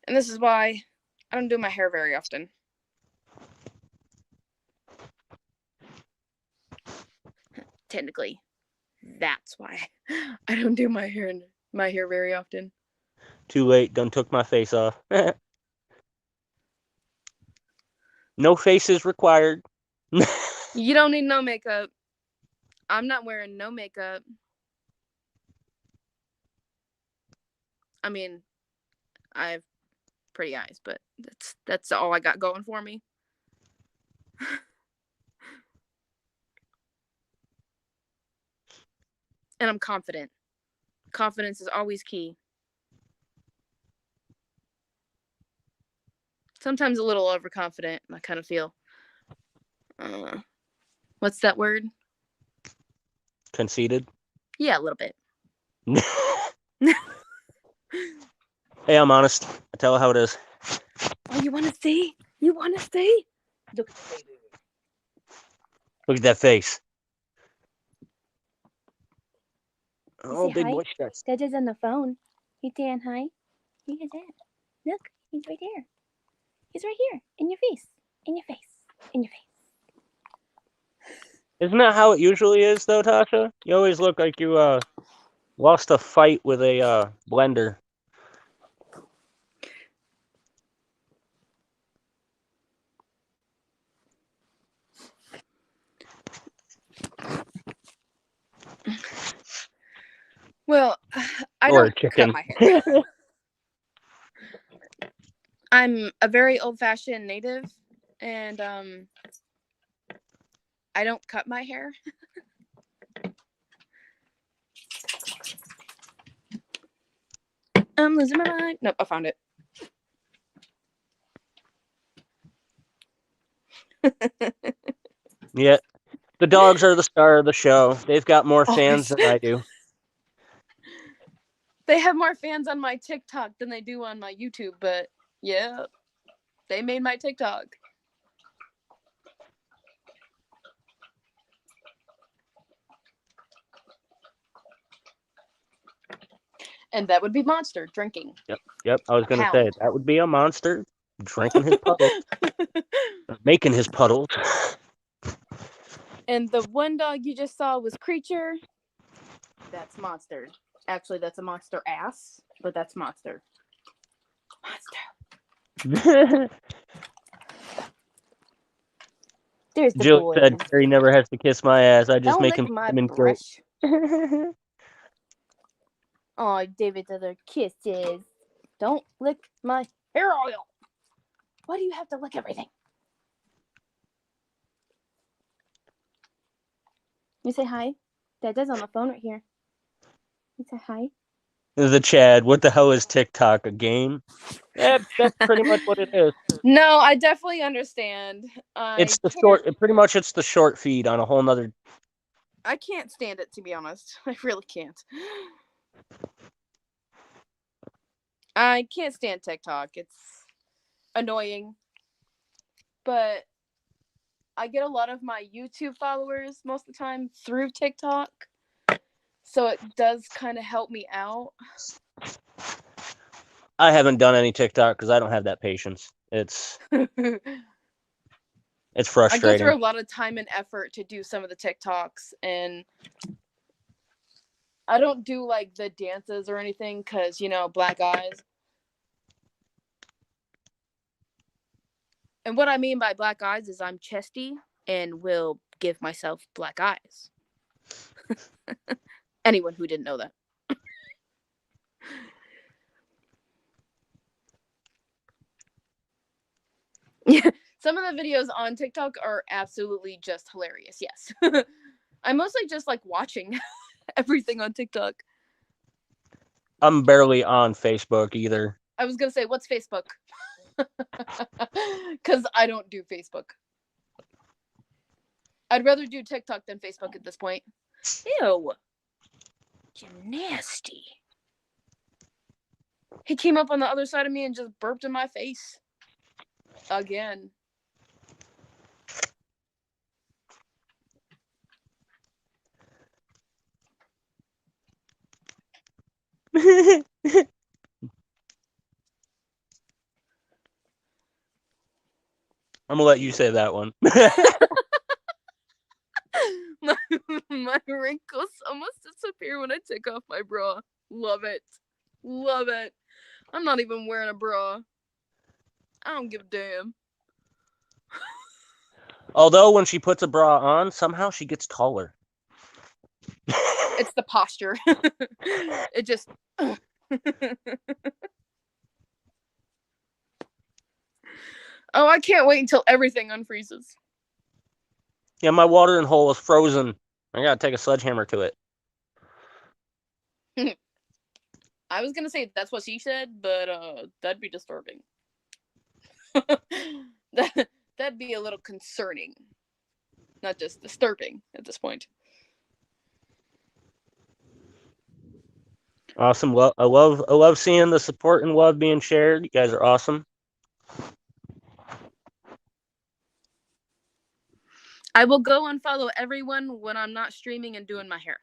And this is why I don't do my hair very often. Technically, that's why I don't do my hair very often. Too late. Done took my face off. No faces required. You don't need no makeup. I'm not wearing no makeup. I mean, I have pretty eyes, but that's all I got going for me. And I'm confident. Confidence is always key. Sometimes a little overconfident, I kind of feel. What's that word? Conceited. Yeah, a little bit. Hey, I'm honest. I tell her how it is. Oh, you want to see? You want to see? Look at the baby. Look at that face. Oh, say big hi? boy stress. Dada's on the phone. He's saying hi. Look at that. Look, he's right there. He's right here. In your face. In your face. In your face. Isn't that how it usually is, though, Tasha? You always look like you lost a fight with a blender. Well, I Or a don't chicken. cut my hair. I'm a very old-fashioned native, and I don't cut my hair. I'm losing my mind. Nope, I found it. Yeah. The dogs are the star of the show. They've got more fans Always. than I do. They have more fans on my TikTok than they do on my YouTube, but yeah, they made my TikTok. And that would be Monster drinking. Yep. I was going to Pound. say, that would be a monster drinking his puddles. Making his puddles. And the one dog you just saw was Creature. That's Monster. Actually, that's a monster ass, but that's Monster. Monster. There's the Jill boy. said Gary never has to kiss my ass. I just Don't make lick him my come in guilt. brush. Oh, David's other kisses. Don't lick my hair oil. Why do you have to lick everything? You say hi. Dada's on the phone right here. You say hi. The Chad, what the hell is TikTok? A game? Yeah, that's pretty much what it is. No, I definitely understand. It's the short. Pretty much, it's the short feed on a whole nother. I can't stand it, to be honest. I really can't. I can't stand TikTok. It's annoying. But I get a lot of my YouTube followers most of the time through TikTok. So it does kind of help me out. I haven't done any TikTok because I don't have that patience. It's I go frustrating. through a lot of time and effort to do some of the TikToks, and I don't do like the dances or anything because, black eyes. And what I mean by black eyes is I'm chesty and will give myself black eyes. Anyone who didn't know that. Yeah, some of the videos on TikTok are absolutely just hilarious. Yes. I mostly just like watching everything on TikTok. I'm barely on Facebook either. I was gonna say, what's Facebook? Because I don't do Facebook. I'd rather do TikTok than Facebook at this point. Ew. You're nasty. He came up on the other side of me and just burped in my face. Again. I'm gonna let you say that one. my wrinkles almost disappear when I take off my bra. Love it. Love it. I'm not even wearing a bra. I don't give a damn. Although when she puts a bra on, somehow she gets taller. It's the posture. It just. Oh, I can't wait until everything unfreezes. Yeah, my watering hole is frozen. I gotta take a sledgehammer to it. I was gonna say that's what she said, but that'd be disturbing. That'd be a little concerning, not just disturbing at this point. Awesome. Well, I love seeing the support and love being shared. You guys are awesome. I will go unfollow everyone when I'm not streaming and doing my hair.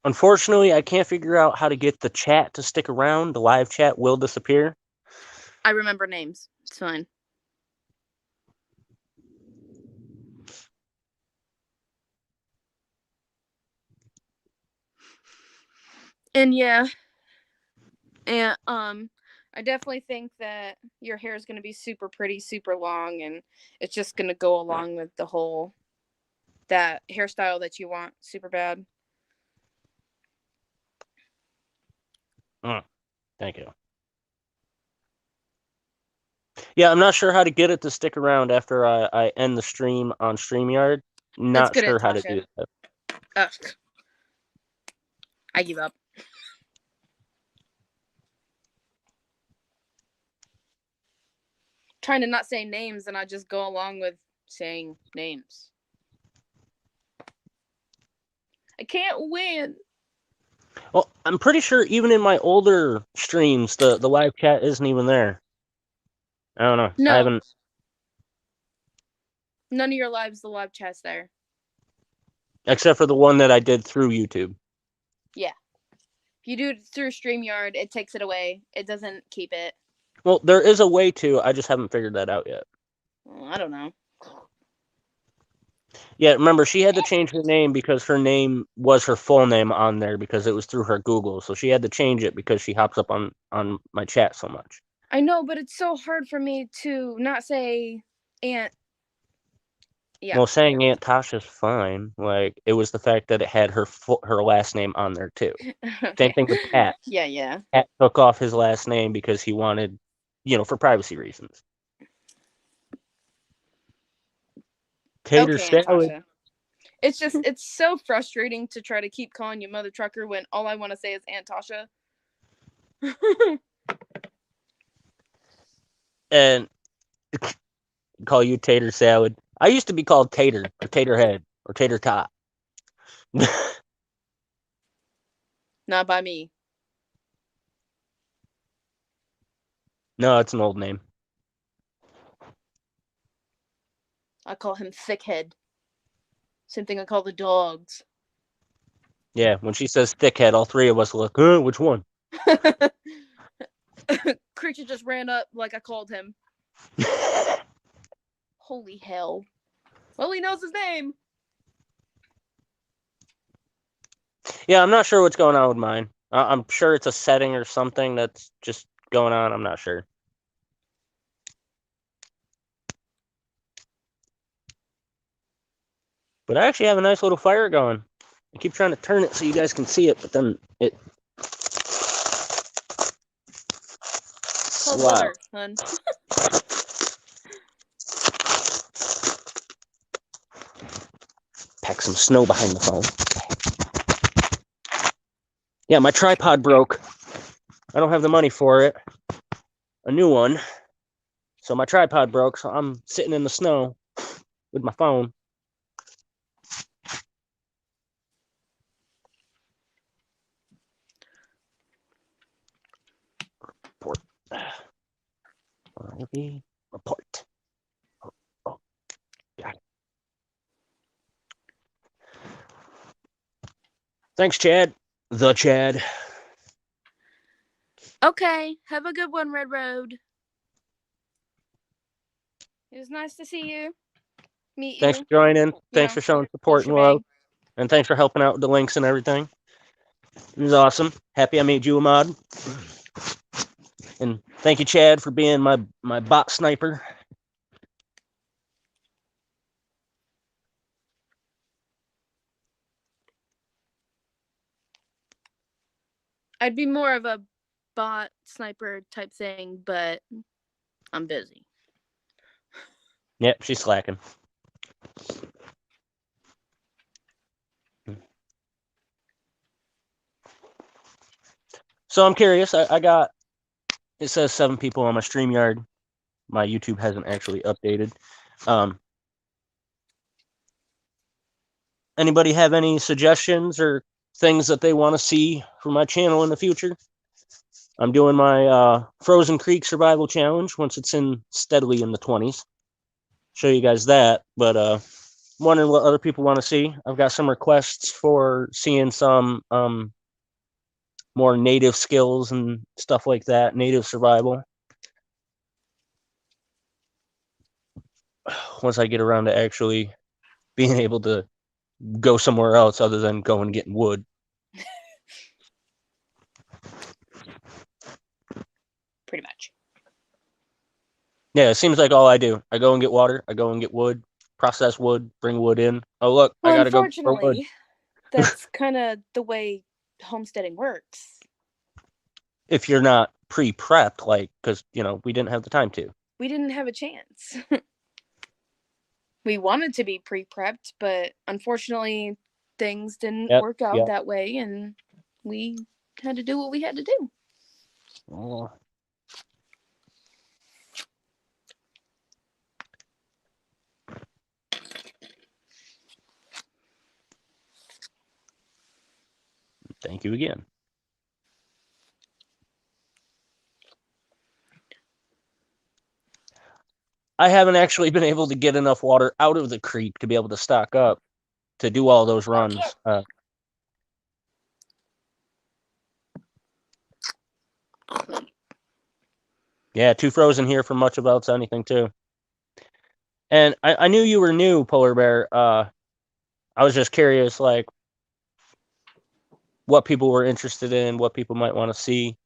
Unfortunately, I can't figure out how to get the chat to stick around. The live chat will disappear. I remember names. It's fine. And yeah. And I definitely think that your hair is going to be super pretty, super long, and it's just going to go along with the whole that hairstyle that you want super bad. Thank you. Yeah, I'm not sure how to get it to stick around after I end the stream on StreamYard. Not good, sure how to Tasha. do that. Ugh. I give up. Trying to not say names, and I just go along with saying names. I can't win. Well, I'm pretty sure even in my older streams, the live chat isn't even there. I don't know. No. I haven't. None of your lives, the live chat's there. Except for the one that I did through YouTube. Yeah. If you do it through StreamYard, it takes it away. It doesn't keep it. Well, there is a way to. I just haven't figured that out yet. Well, I don't know. Yeah, remember, she had to change her name because her name was her full name on there because it was through her Google. So she had to change it because she hops up on my chat so much. I know, but it's so hard for me to not say Aunt. Yeah. Well, saying Aunt Tasha's fine. Like, it was the fact that it had her last name on there, too. Okay. Same thing with Pat. Yeah. Pat took off his last name because he wanted, for privacy reasons. Tater Okay, Aunt salad. Tasha. It's just, it's so frustrating to try to keep calling you Mother Trucker when all I want to say is Aunt Tasha. And call you Tater Salad. I used to be called Tater or Tater Head or Tater Tot. Not by me. No, it's an old name. I call him Thickhead. Same thing I call the dogs. Yeah, when she says thickhead, all three of us look, which one? Creature just ran up like I called him. Holy hell. Well, he knows his name. Yeah, I'm not sure what's going on with mine. I'm sure it's a setting or something that's just going on. I'm not sure. But I actually have a nice little fire going. I keep trying to turn it so you guys can see it, but then it... Cold Wow. water, hun. Pack some snow behind the phone. Yeah, my tripod broke. I don't have the money for it. A new one. So my tripod broke, so I'm sitting in the snow with my phone. Report. RV report. Oh, got it. Thanks, Chad. The Chad. Okay, have a good one, Red Road. It was nice to see you. Meet Thanks you. for joining. Thanks know, for showing support and love. And thanks for helping out with the links and everything. It was awesome. Happy I made you a mod. And thank you, Chad, for being my bot sniper. I'd be more of a bot sniper type thing, but I'm busy. Yep, she's slacking. So I'm curious. I got, it says 7 people on my StreamYard. My YouTube hasn't actually updated. Anybody have any suggestions or things that they want to see for my channel in the future? I'm doing my Frozen Creek Survival Challenge once it's in steadily in the 20s. Show you guys that, but wondering what other people want to see. I've got some requests for seeing some more native skills and stuff like that, native survival. Once I get around to actually being able to go somewhere else other than going and getting wood. Pretty much. Yeah, it seems like all I do. I go and get water. I go and get wood, process wood, bring wood in. Oh, look, Well, I got to go for wood. unfortunately, that's kind of the way homesteading works. If you're not pre-prepped, like, because, you know, we didn't have the time to. We didn't have a chance. We wanted to be pre-prepped, but unfortunately, things didn't work out that way, and we had to do what we had to do. Oh. Thank you again. I haven't actually been able to get enough water out of the creek to be able to stock up to do all those runs. Yeah, too frozen here for much of else anything too. And I knew you were new, Polar Bear. I was just curious, like, what people were interested in, what people might want to see.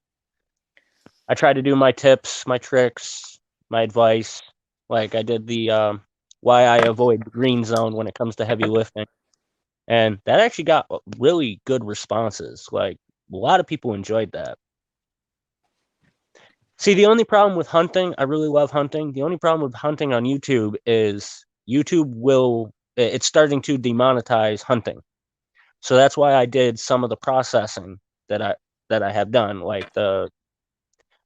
I tried to do my tips, my tricks, my advice. Like I did the why I avoid the green zone when it comes to heavy lifting. And that actually got really good responses. Like a lot of people enjoyed that. See, the only problem with hunting, I really love hunting. The only problem with hunting on YouTube is it's starting to demonetize hunting. So that's why I did some of the processing that I have done. Like I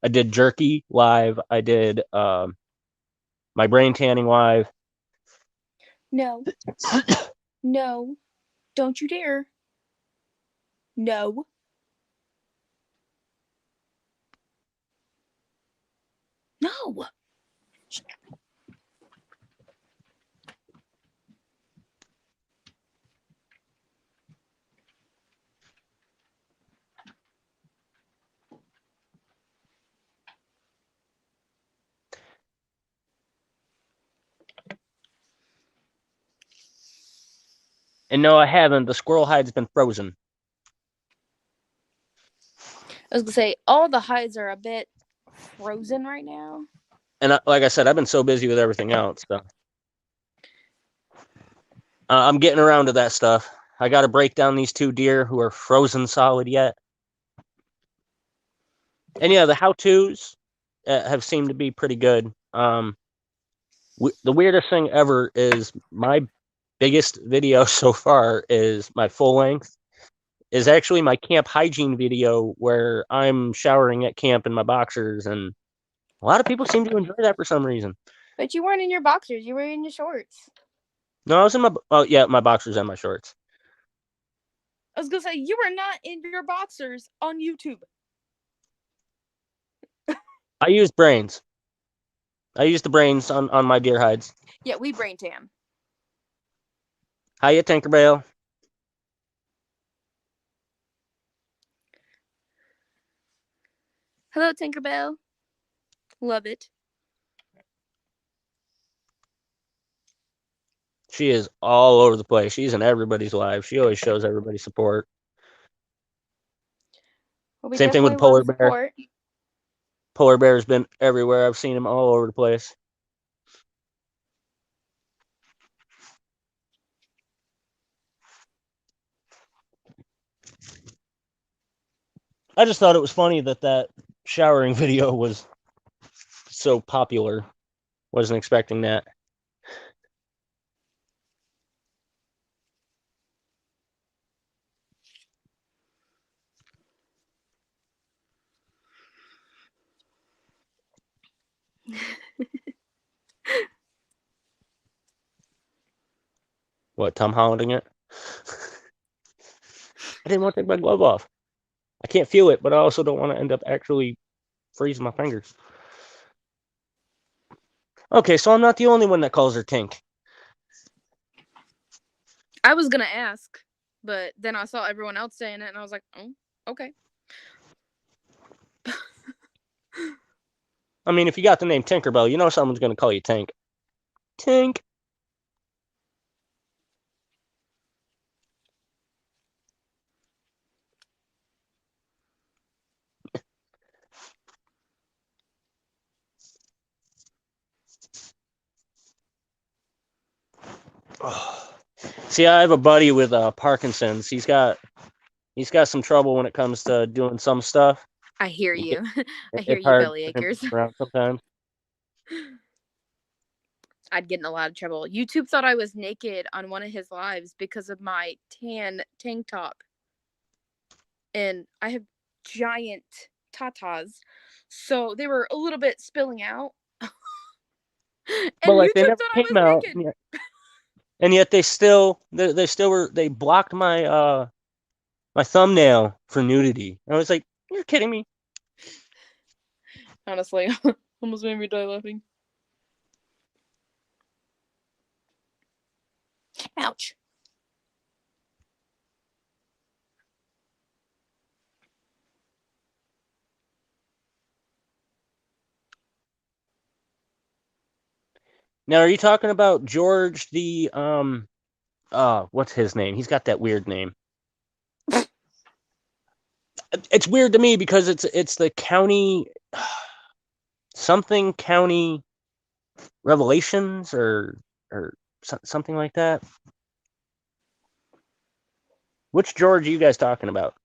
did jerky live. I did my brain tanning live. No. No. Don't you dare. No. No. And no, I haven't. The squirrel hide's been frozen. I was going to say, all the hides are a bit frozen right now. And like I said, I've been so busy with everything else. So I'm getting around to that stuff. I got to break down these 2 deer who are frozen solid yet. And yeah, the how-tos have seemed to be pretty good. The weirdest thing ever is my biggest video so far is my full length is actually my camp hygiene video where I'm showering at camp in my boxers, and a lot of people seem to enjoy that for some reason. But you weren't in your boxers, you were in your shorts. No, I was in my my boxers and my shorts. I was gonna say you were not in your boxers on YouTube. I used brains. I used the brains on my deer hides. Yeah, we brain tan. Hiya, Tinkerbell. Hello, Tinkerbell. Love it. She is all over the place. She's in everybody's lives. She always shows everybody support. Well, we Same thing with definitely polar love bear. support. Polar bear's been everywhere. I've seen him all over the place. I just thought it was funny that that showering video was so popular. Wasn't expecting that. What, Tom Hollanding it? I didn't want to take my glove off. I can't feel it, but I also don't want to end up actually freezing my fingers. Okay, so I'm not the only one that calls her Tink. I was gonna ask, but then I saw everyone else saying it, and I was like, oh, okay. I mean, if you got the name Tinkerbell, you know someone's going to call you Tink. Tink. See, I have a buddy with Parkinson's. He's got some trouble when it comes to doing some stuff. I hear you. I hear It's you, hard belly for him acres. to get around sometimes. I'd get in a lot of trouble. YouTube thought I was naked on one of his lives because of my tan tank top. And I have giant tatas. So they were a little bit spilling out. And But like they YouTube never thought I came was out, naked. and yet they still they blocked my my thumbnail for nudity. I was like, you're kidding me. Honestly, almost made me die laughing. Ouch. Now, are you talking about George the what's his name? He's got that weird name. It's weird to me because it's the county something county revelations or something like that. Which George are you guys talking about?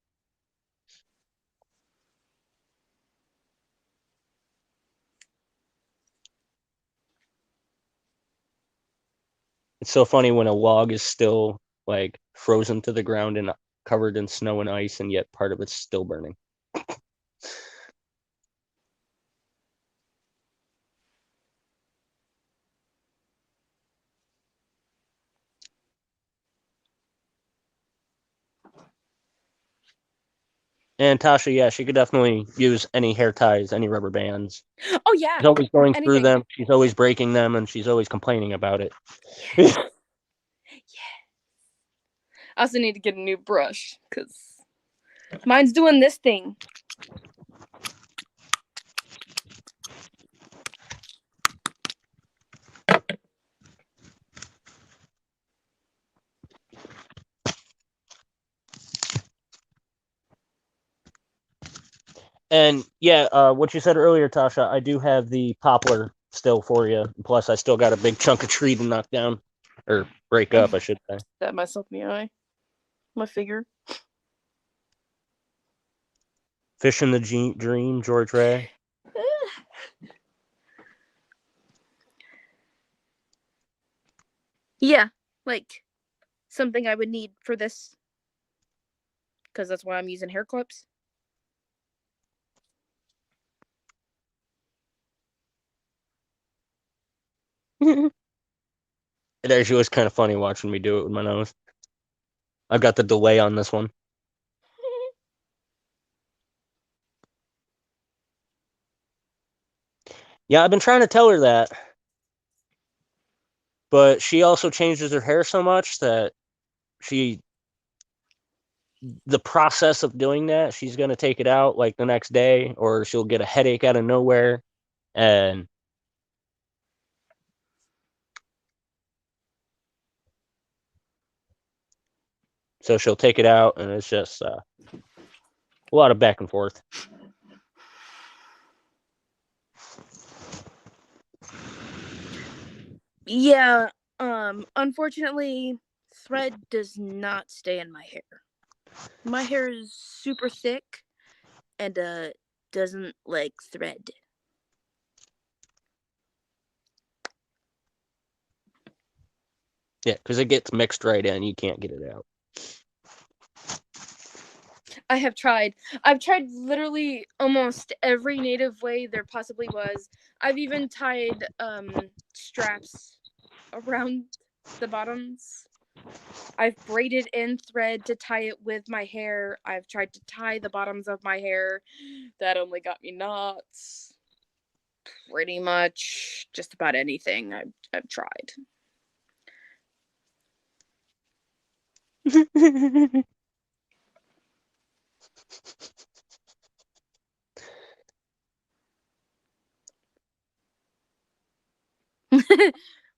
It's so funny when a log is still like frozen to the ground and covered in snow and ice, and yet part of it's still burning. And Tasha, yeah, she could definitely use any hair ties, any rubber bands. Oh yeah. She's always going through Anything. them. She's always breaking them, and she's always complaining about it. Yeah. I also need to get a new brush because mine's doing this thing. And yeah, what you said earlier, Tasha, I do have the poplar still for you. Plus, I still got a big chunk of tree to knock down or break up, I should say. Stab myself in the eye. My figure. Fish in the Dream, George Ray. Yeah, like something I would need for this because that's why I'm using hair clips. It actually was kind of funny watching me do it with my nose. I've got the delay on this one. Yeah, I've been trying to tell her that. But she also changes her hair so much that the process of doing that, she's going to take it out like the next day, or she'll get a headache out of nowhere. And so she'll take it out, and it's just A lot of back and forth. Yeah, unfortunately, thread does not stay in my hair. My hair is super thick and doesn't like thread. Yeah, because it gets mixed right in. You can't get it out. I have tried. I've tried literally almost every native way there possibly was. I've even tied straps around the bottoms. I've braided in thread to tie it with my hair. I've tried to tie the bottoms of my hair. That only got me knots. Pretty much just about anything I've tried.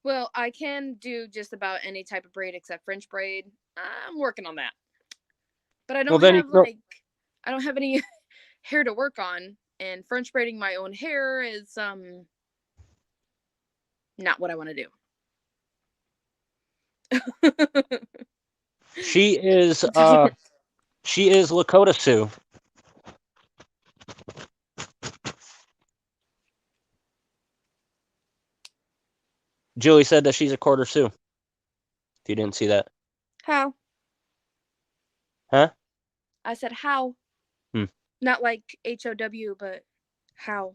Well, I can do just about any type of braid except French braid. I'm working on that. But I Well, don't then have you I don't have any hair to work on, and French braiding my own hair is not what I want to do. she is Lakota Sioux. Julie said that she's a quarter Sioux. If you didn't see that. How? Huh? I said how. Not like HOW, but how.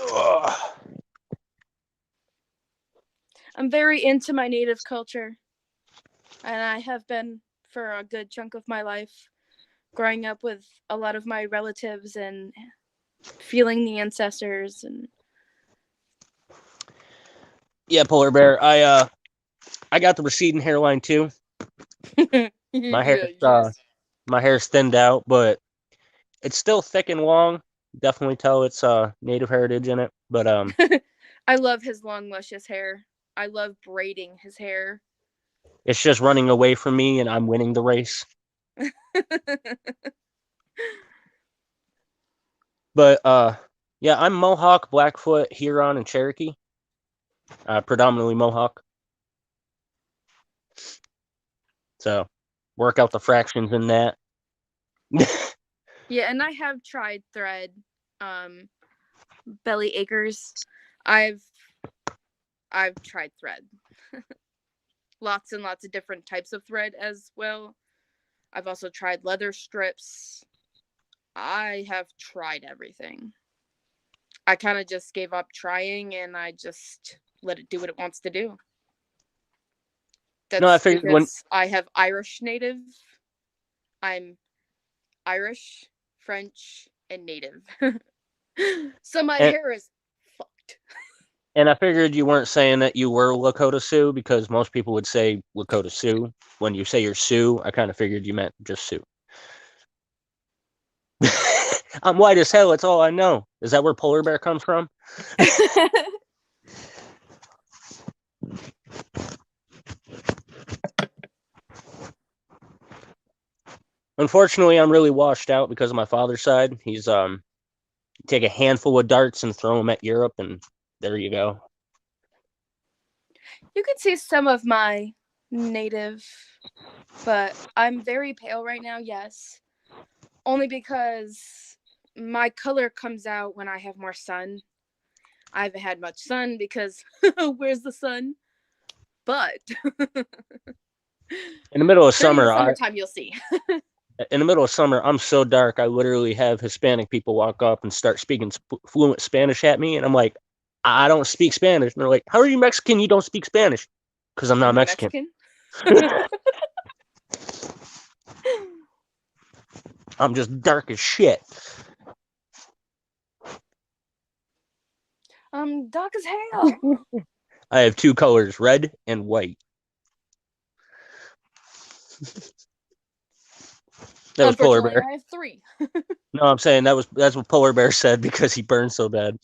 Ugh. I'm very into my native culture, and I have been for a good chunk of my life, growing up with a lot of my relatives and feeling the ancestors. And Yeah, Polar Bear. I got the receding hairline too. My hair's thinned out, but it's still thick and long. Definitely tell it's native heritage in it. But I love his long, luscious hair. I love braiding his hair. it's just running away from me, and I'm winning the race. But yeah, I'm Mohawk, Blackfoot, Huron, and Cherokee. Predominantly Mohawk. So work out the fractions in that. Yeah, and I have tried thread, Belly Acres. I've tried thread. Lots and lots of different types of thread as well. I've also tried leather strips. I have tried everything. I kind of just gave up trying and I just let it do what it wants to do. That's No, I figured because I have Irish native. I'm Irish, French, and native. So my hair is fucked. And I figured you weren't saying that you were Lakota Sioux because most people would say Lakota Sioux. When you say you're Sioux, I kind of figured you meant just Sioux. I'm white as hell. That's all I know. Is that where Polar Bear comes from? Unfortunately, I'm really washed out because of my father's side. He's take a handful of darts and throw them at Europe, and there you go. You can see some of my native, but I'm very pale right now, yes. Only because my color comes out when I have more sun. I haven't had much sun because where's the sun? But in the middle of during the summer, summertime, you'll see. in the middle of summer, I'm so dark. I literally have Hispanic people walk up and start speaking fluent Spanish at me, and I'm like, I don't speak Spanish. And they're like, how are you Mexican? You don't speak Spanish? Because I'm not Mexican. I'm just dark as shit. I'm dark as hell. I have two colors, red and white. That was Polar Bear. I have 3. No, I'm saying that's what Polar Bear said because he burned so bad.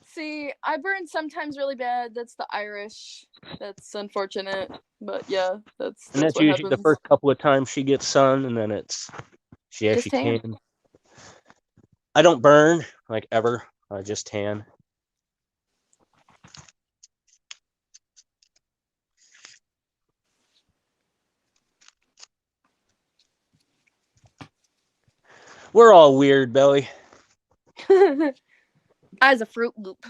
See, I burn sometimes really bad. That's the Irish. That's unfortunate, but yeah, that's And that's what usually the happens. first couple of times she gets sun, and then she Just tan. tan. I don't burn like ever. I just tan. We're all weird, Belly. As a Fruit Loop.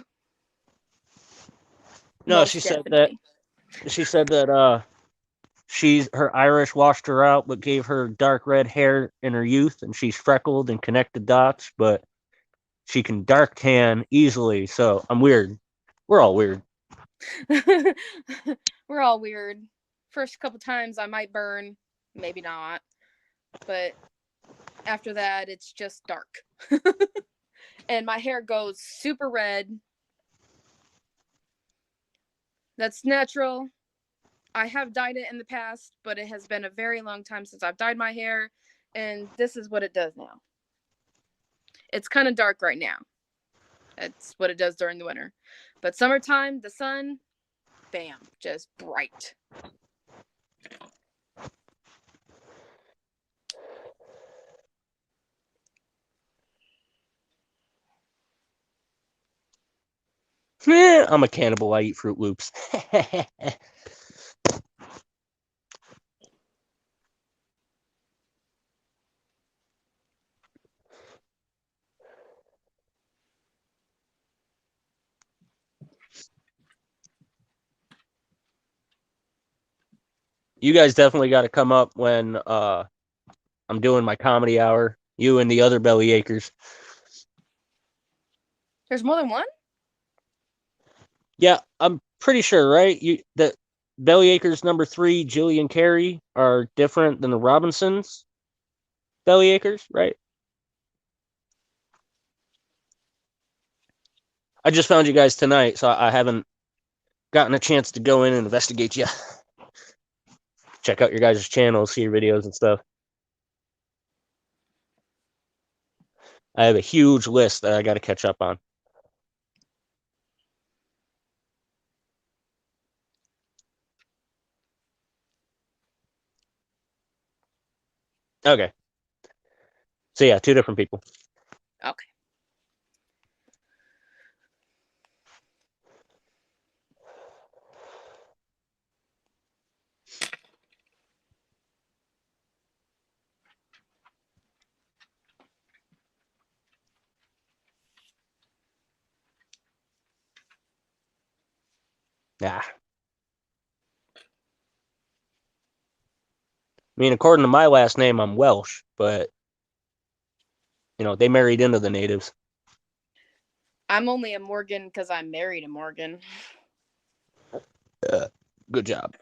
No, Most she definitely. said that her Irish washed her out, but gave her dark red hair in her youth, and she's freckled and connected dots, but she can dark tan easily. So I'm weird. We're all weird. We're all weird. First couple times I might burn, maybe not, but after that it's just dark. And my hair goes super red. That's natural. I have dyed it in the past, but it has been a very long time since I've dyed my hair, and this is what it does now. It's kind of dark right now. That's what it does during the winter. But summertime, the sun, bam, just bright. I'm a cannibal. I eat Fruit Loops. You guys definitely got to come up when I'm doing my comedy hour. You and the other belly acres. There's more than one? Yeah, I'm pretty sure, right? The belly acres number 3, Jillian Carey, are different than the Robinsons belly acres, right? I just found you guys tonight, so I haven't gotten a chance to go in and investigate you. Check out your guys' channels, see your videos and stuff. I have a huge list that I got to catch up on. Okay. So yeah, 2 different people. Okay. Yeah. I mean, according to my last name, I'm Welsh, but they married into the natives. I'm only a Morgan because I'm married a Morgan. Good job.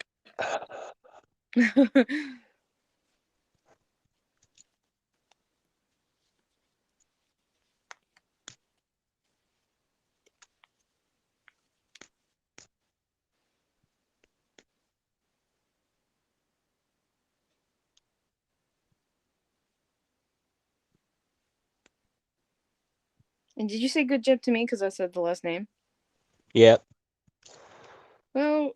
And did you say good job to me because I said the last name? Yep. Well,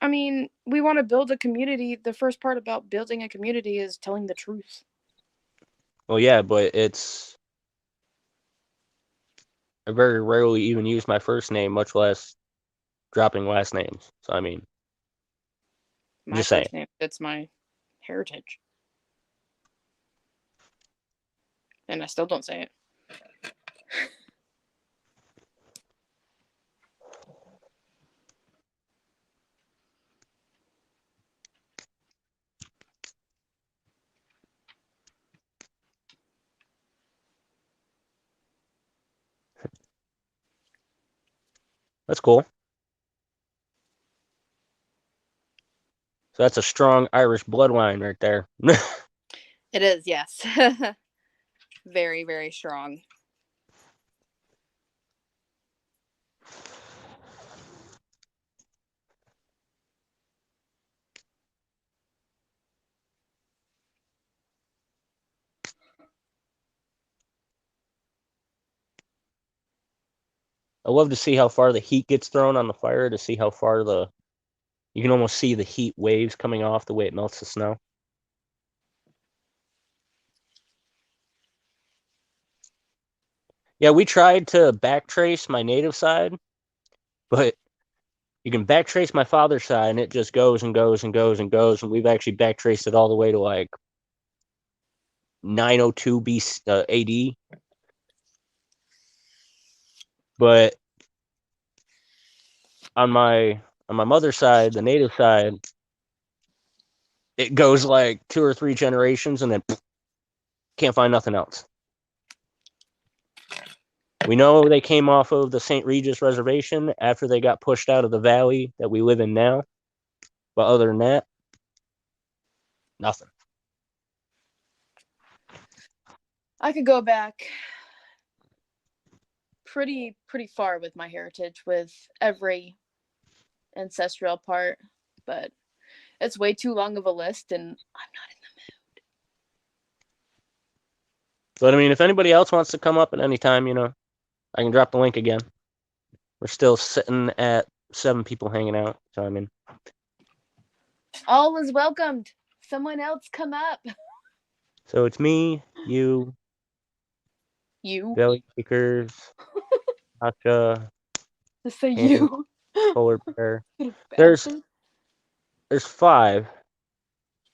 I mean, we want to build a community. The first part about building a community is telling the truth. Well, yeah, but I very rarely even use my first name, much less dropping last names. So, I mean, My just saying. first name fits my heritage. And I still don't say it. That's cool. So that's a strong Irish bloodline right there. It is, yes. Very, very strong. I love to see how far the heat gets thrown on the fire to see how far the You can almost see the heat waves coming off the way it melts the snow. Yeah, we tried to backtrace my native side, but you can backtrace my father's side, and it just goes and goes and goes and goes. And we've actually backtraced it all the way to like 902 BC, AD. But on my mother's side, the native side, it goes like 2 or 3 generations, and then can't find nothing else. We know they came off of the St. Regis Reservation after they got pushed out of the valley that we live in now. But other than that, nothing. I could go back pretty far with my heritage, with every ancestral part, but it's way too long of a list, and I'm not in the mood. But I mean, if anybody else wants to come up at any time, you know, I can drop the link again. We're still sitting at 7 people hanging out. So I mean, all is welcomed. Someone else come up. so it's me, you, Belly Kickers, Asha, Just say and you. Polar Bear. Little There's bastard. 5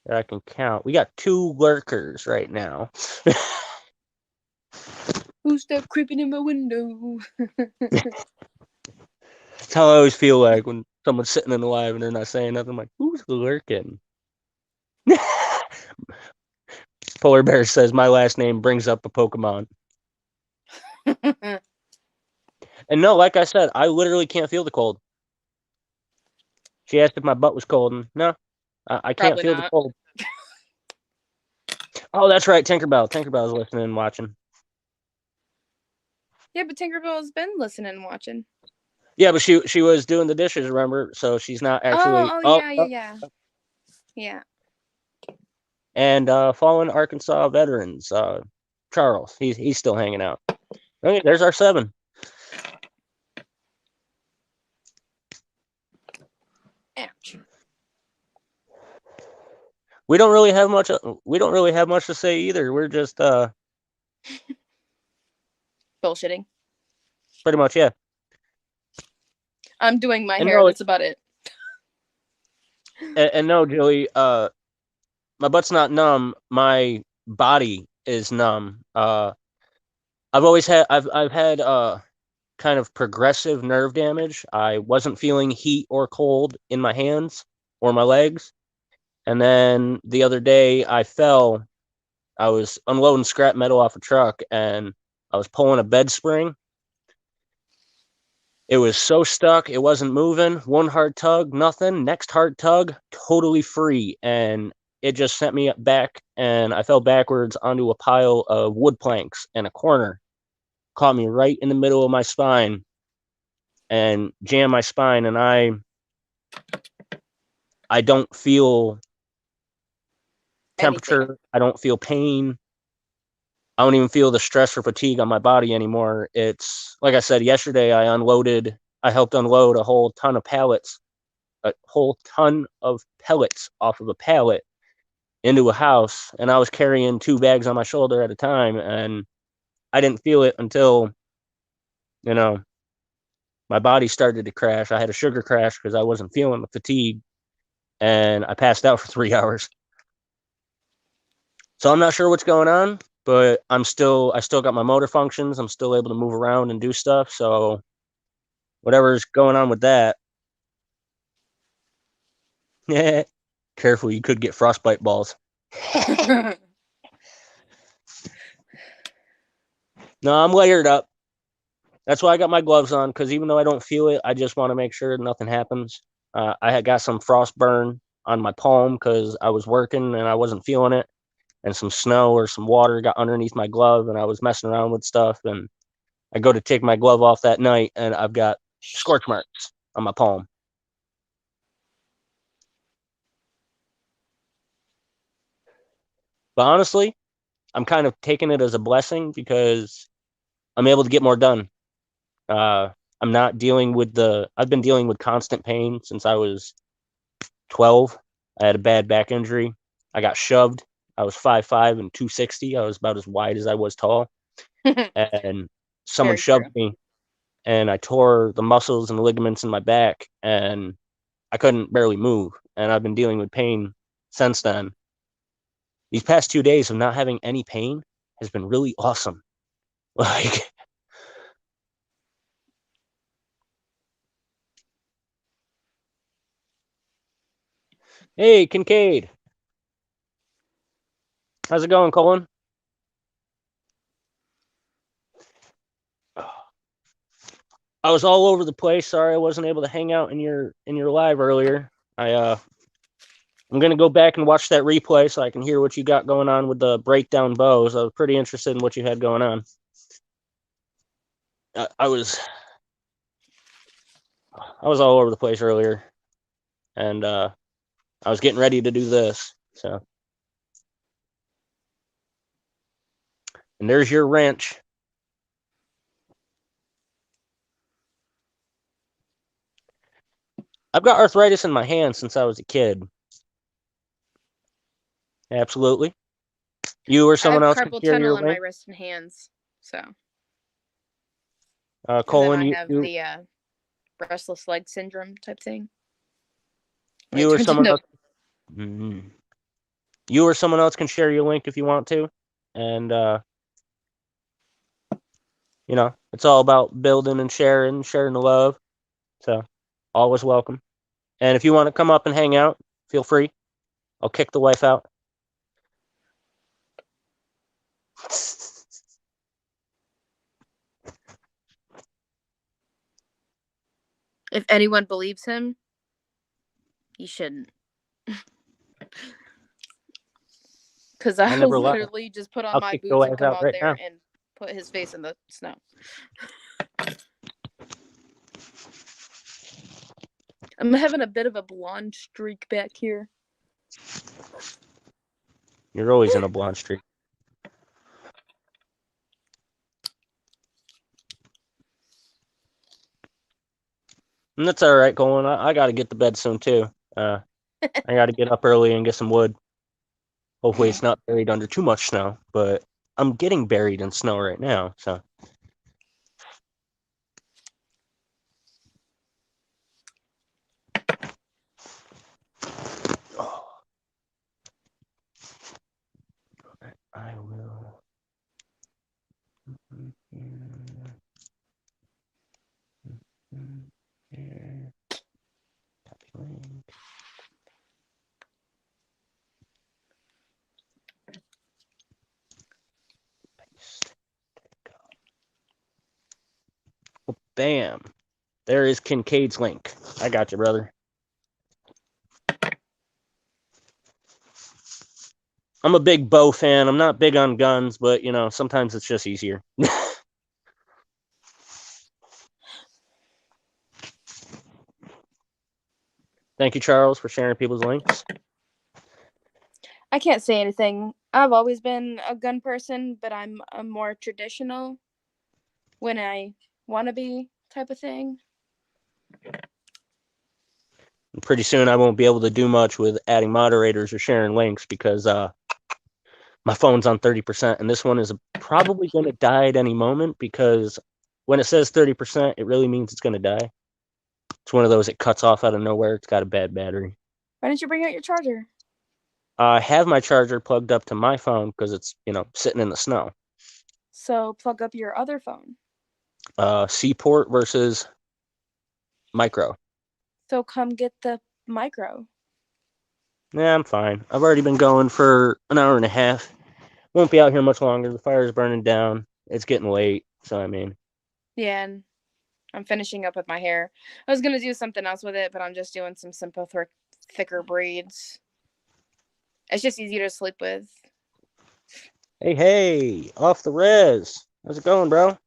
that I can count. We got 2 lurkers right now. Who's that creeping in my window? That's how I always feel like when someone's sitting in the live and they're not saying nothing. I'm like, who's lurking? Polar Bear says my last name brings up a Pokemon. And no, like I said, I literally can't feel the cold. She asked if my butt was cold, and no, I can't Probably feel not. the cold. Oh, that's right, Tinkerbell. Tinkerbell's listening and watching. Yeah, but Tinkerbell's been listening and watching. Yeah, but she was doing the dishes, remember? So she's not actually. Yeah. And fallen Arkansas veterans, Charles, he's still hanging out. Okay, there's our 7. Ouch. We don't really have much. We don't really have much to say either. We're just bullshitting. Pretty much, yeah. I'm doing my And hair. no, That's about it. And no, Joey, my butt's not numb. My body is numb. I've had kind of progressive nerve damage. I wasn't feeling heat or cold in my hands or my legs. And then the other day I fell. I was unloading scrap metal off a truck and I was pulling a bed spring. It was so stuck, it wasn't moving. One hard tug, nothing. Next hard tug, totally free. And it just sent me back, and I fell backwards onto a pile of wood planks in a corner. Caught me right in the middle of my spine and jammed my spine. And I don't feel temperature. Anything. I don't feel pain. I don't even feel the stress or fatigue on my body anymore. It's like I said yesterday, I helped unload a whole ton of pallets off of a pallet into a house, and I was carrying 2 bags on my shoulder at a time, and I didn't feel it until, you know, my body started to crash. I had a sugar crash because I wasn't feeling the fatigue, and I passed out for 3 hours. So I'm not sure what's going on, but I still got my motor functions. I'm still able to move around and do stuff. So whatever's going on with that. Yeah. Careful, you could get frostbite balls. No, I'm layered up. That's why I got my gloves on, because even though I don't feel it, I just want to make sure nothing happens. I had got some frost burn on my palm because I was working and I wasn't feeling it. And some snow or some water got underneath my glove, and I was messing around with stuff. And I go to take my glove off that night, and I've got scorch marks on my palm. But honestly, I'm kind of taking it as a blessing because I'm able to get more done. I'm not dealing with I've been dealing with constant pain since I was 12. I had a bad back injury. I got shoved. I was 5'5" and 260. I was about as wide as I was tall. And someone Very shoved true. me, and I tore the muscles and ligaments in my back, and I couldn't barely move. And I've been dealing with pain since then. These past 2 days of not having any pain has been really awesome. Like, hey, Kincaid. How's it going, Colin? I was all over the place. Sorry I wasn't able to hang out in your live earlier. I'm gonna go back and watch that replay so I can hear what you got going on with the breakdown bows. I was pretty interested in what you had going on. I was all over the place earlier, and I was getting ready to do this. So, and there's your wrench. I've got arthritis in my hand since I was a kid. Absolutely. You or I someone have else can carpal share your tunnel in my link. wrist and hands. So, and then Colin, I you have the restless leg syndrome type thing. When you it or turns someone into else. Mhm. You or someone else can share your link if you want to, and it's all about building and sharing the love. So, always welcome. And if you want to come up and hang out, feel free. I'll kick the wife out. if anyone believes him, you shouldn't. Because I I'll never lie. literally just put on I'll my kick boots your and ass come out out right there now. and put his face in the snow. I'm having a bit of a blonde streak back here. You're always in a blonde streak. And that's all right, Colin. I got to get to bed soon too. I got to get up early and get some wood. Hopefully, it's not buried under too much snow, but I'm getting buried in snow right now. So, I will. Here. Copy link. Paste. There we go. Well, bam. There is Kincaid's link. I got you, brother. I'm a big bow fan. I'm not big on guns, but sometimes it's just easier. Thank you, Charles, for sharing people's links. I can't say anything. I've always been a gun person, but I'm a more traditional when I want to be type of thing. Pretty soon I won't be able to do much with adding moderators or sharing links because my phone's on 30%, and this one is probably going to die at any moment because when it says 30%, it really means it's going to die. It's one of those, it cuts off out of nowhere. It's got a bad battery. Why didn't you bring out your charger? I have my charger plugged up to my phone because it's, sitting in the snow. So plug up your other phone. C port versus micro. So come get the micro. Yeah, I'm fine. I've already been going for an hour and a half. Won't be out here much longer. The fire's burning down. It's getting late. So, Yeah, and I'm finishing up with my hair. I was going to do something else with it, but I'm just doing some simple, thicker braids. It's just easier to sleep with. Hey, off the res. How's it going, bro?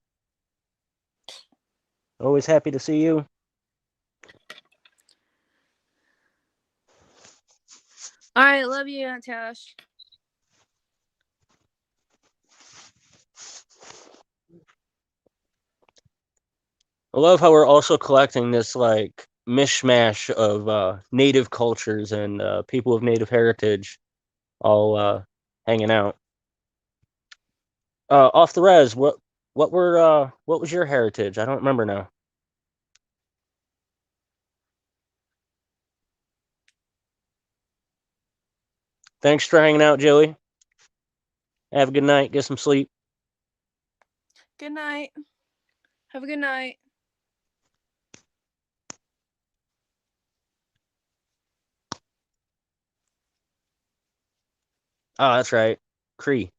Always happy to see you. All right, love you, Aunt Tash. I love how we're also collecting this, mishmash of native cultures and people of native heritage all hanging out. Off the res, what was your heritage? I don't remember now. Thanks for hanging out, Joey. Have a good night. Get some sleep. Good night. Have a good night. Oh, that's right. Cree.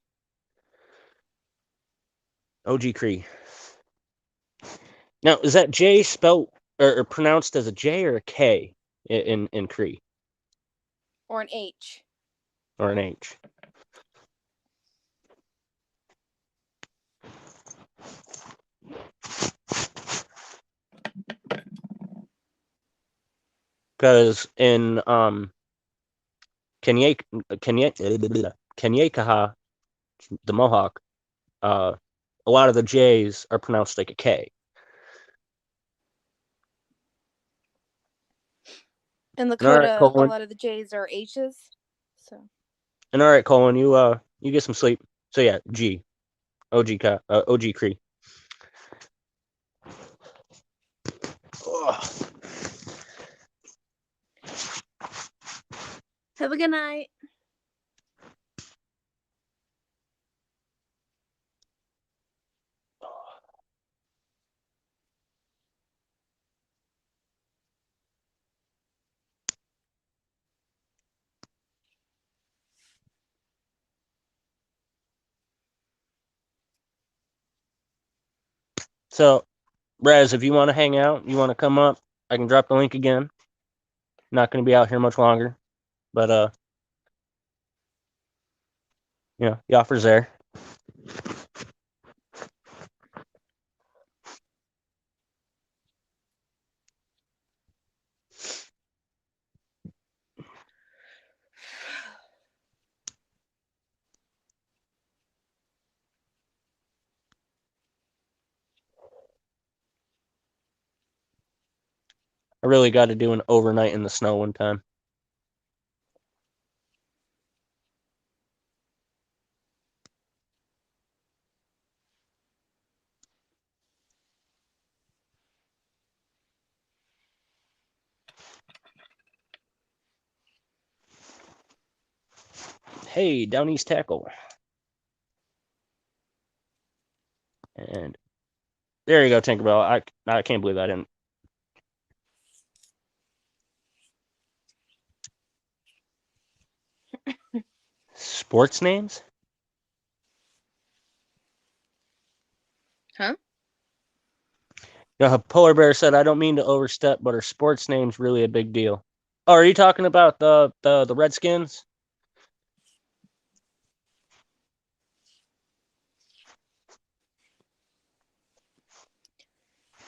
OG Cree. Now, is that J spelled or pronounced as a J or a K in Cree? Or an H. Or an H? Because in Kenyakaha, the Mohawk, a lot of the J's are pronounced like a K. In And all right, Lakota, a Colin. lot of the J's are H's. So. And all right, Colin, you get some sleep. So yeah, G, OG Cree. Ugh. Have a good night. So, Raz, if you want to hang out, you want to come up, I can drop the link again. Not going to be out here much longer, but the offer's there. I really got to do an overnight in the snow one time. Hey, Down East Tackle. And there you go, Tinkerbell. I can't believe I didn't. Sports names? Huh? Polar Bear said, I don't mean to overstep, but are sports names really a big deal? Oh, are you talking about the Redskins?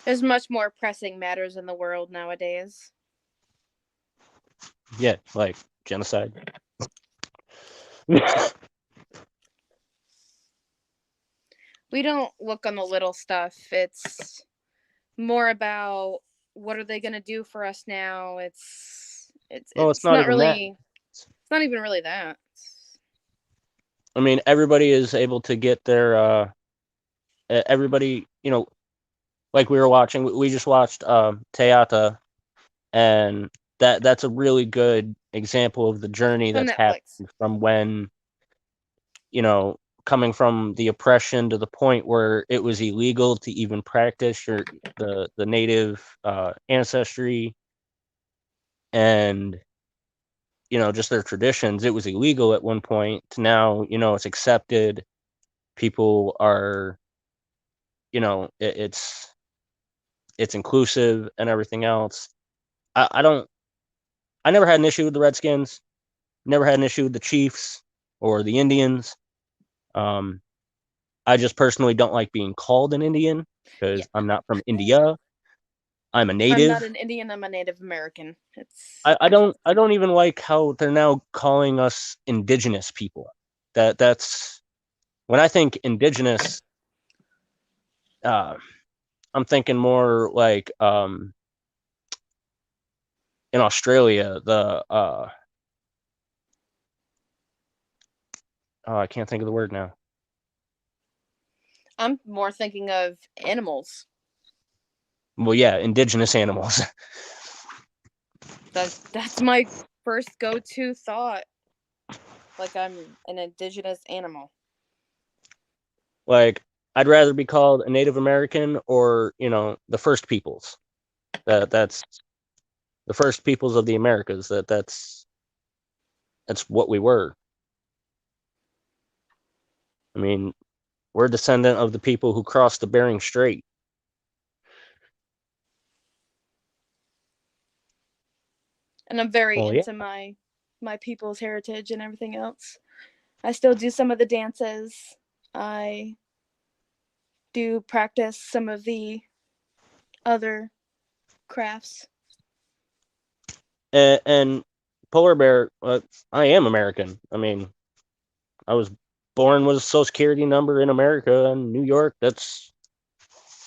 There's much more pressing matters in the world nowadays. Yeah, like genocide. We don't look on the little stuff. It's more about what are they going to do for us now. It's It's not not even that. really. It's not even really that. I mean, everybody is able to get their everybody, like we were watching. We just watched Teata, and that's a really good example of the journey It's on that's Netflix. happened from when, coming from the oppression to the point where it was illegal to even practice the native ancestry and just their traditions. It was illegal at one point to now it's accepted. People are it's inclusive and everything else. I never had an issue with the Redskins, never had an issue with the Chiefs or the Indians. I just personally don't like being called an Indian because I'm not from India. I'm a native. I'm not an Indian. I'm a Native American. I don't even like how they're now calling us indigenous people. That's when I think indigenous, I'm thinking more like in Australia, the oh, I can't think of the word now. I'm more thinking of animals. Well, yeah, indigenous animals. That's my first go-to thought. Like I'm an indigenous animal. Like, I'd rather be called a Native American or, you know, the First Peoples. That's the First Peoples of the Americas. That's what we were. I mean, we're a descendant of the people who crossed the Bering Strait. And I'm very Well, yeah. into my people's heritage and everything else. I still do some of the dances. I do practice some of the other crafts. And Polar Bear, I am American. I mean, I was born with a Social Security number in America and New York. That's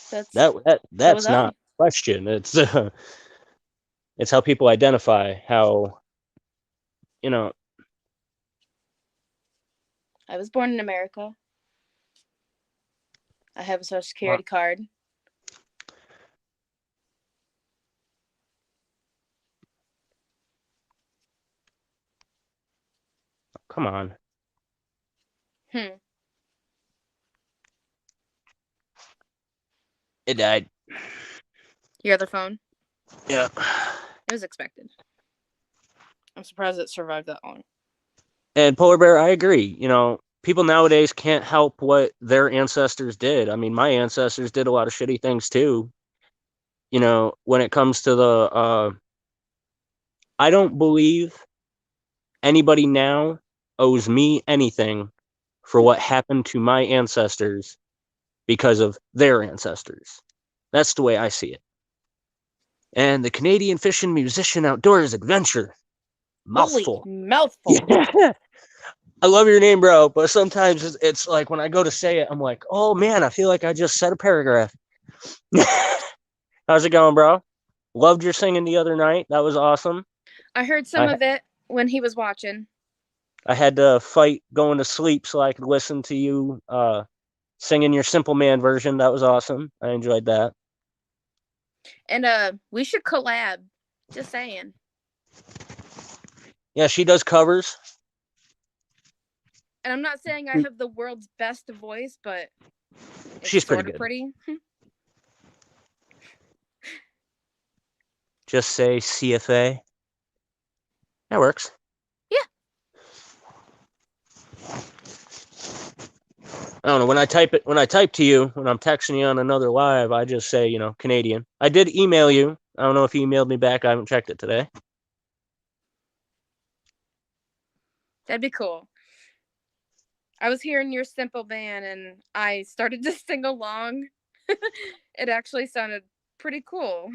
So that's was not a question. It's how people identify. How, you know. I was born in America. I have a Social Security card. Come on. It died. Your other phone? Yeah. It was expected. I'm surprised it survived that long. And Polar Bear, I agree. You know, people nowadays can't help what their ancestors did. I mean, my ancestors did a lot of shitty things too. You know, when it comes to the I don't believe anybody now owes me anything for what happened to my ancestors because of their ancestors. That's the way I see it. And the Canadian Fishing Musician Outdoors Adventure. Mouthful. Holy mouthful. Yeah. I love your name, bro, but sometimes it's like when I go to say it, I'm like, oh man, I feel like I just said a paragraph. How's it going, bro? Loved your singing the other night. That was awesome. I heard some of it when he was watching. I had to fight going to sleep so I could listen to you singing your Simple Man version. That was awesome. I enjoyed that. And we should collab. Just saying. Yeah, she does covers. And I'm not saying I have the world's best voice, but she's pretty good. Pretty. Just say CFA. That works. Yeah. I don't know. When I type to you, when I'm texting you on another live, I just say, you know, Canadian. I did email you. I don't know if you emailed me back. I haven't checked it today. That'd be cool. I was hearing your Simple Man and I started to sing along. It actually sounded pretty cool.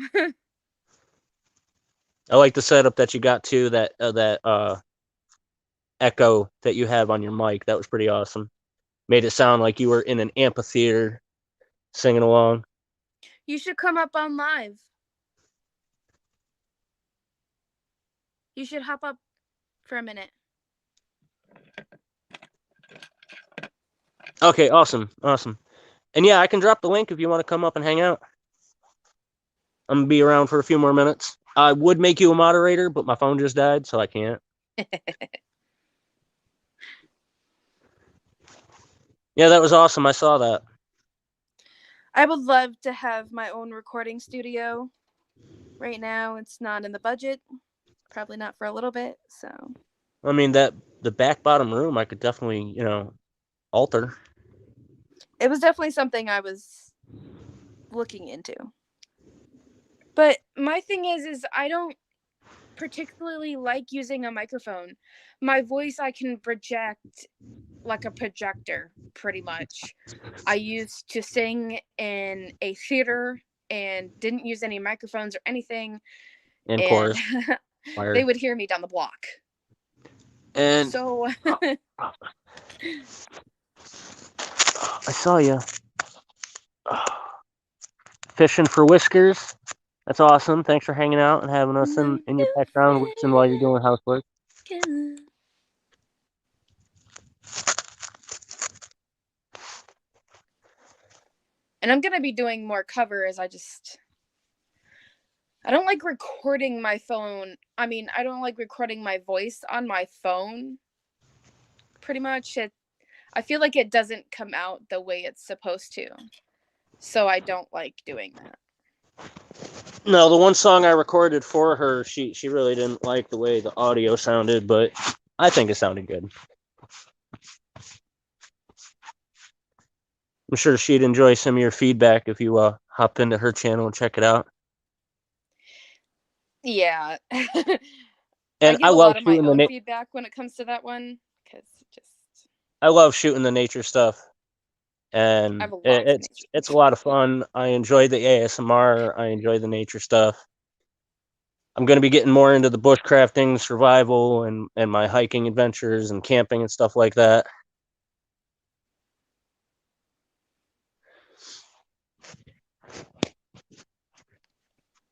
I like the setup that you got to that echo that you have on your mic. That was pretty awesome. Made it sound like you were in an amphitheater singing along. You should come up on live. You should hop up for a minute. Okay, awesome. And yeah, I can drop the link if you want to come up and hang out. I'm going to be around for a few more minutes. I would make you a moderator, but my phone just died, so I can't. Yeah, that was awesome. I saw that. I would love to have my own recording studio. Right now, it's not in the budget. Probably not for a little bit, so. I mean, the back bottom room, I could definitely, you know, alter. It was definitely something I was looking into. But my thing is I don't particularly like using a microphone. My voice I can project like a projector, pretty much. I used to sing in a theater and didn't use any microphones or anything. And chorus. They would hear me down the block. And so I saw you fishing for whiskers. That's awesome. Thanks for hanging out and having us in your background listening while you're doing housework. And I'm gonna be doing more covers. I don't like recording my phone. I mean, I don't like recording my voice on my phone. Pretty much, I feel like it doesn't come out the way it's supposed to. So I don't like doing that. No, the one song I recorded for her, she really didn't like the way the audio sounded, but I think it sounded good. I'm sure she'd enjoy some of your feedback if you hop into her channel and check it out. Yeah. And I give a lot of my shooting own feedback when it comes to that one, because I love shooting the nature stuff, and I have a lot of nature. it's a lot of fun. I enjoy the ASMR. I enjoy the nature stuff. I'm going to be getting more into the bushcrafting, survival, and my hiking adventures and camping and stuff like that.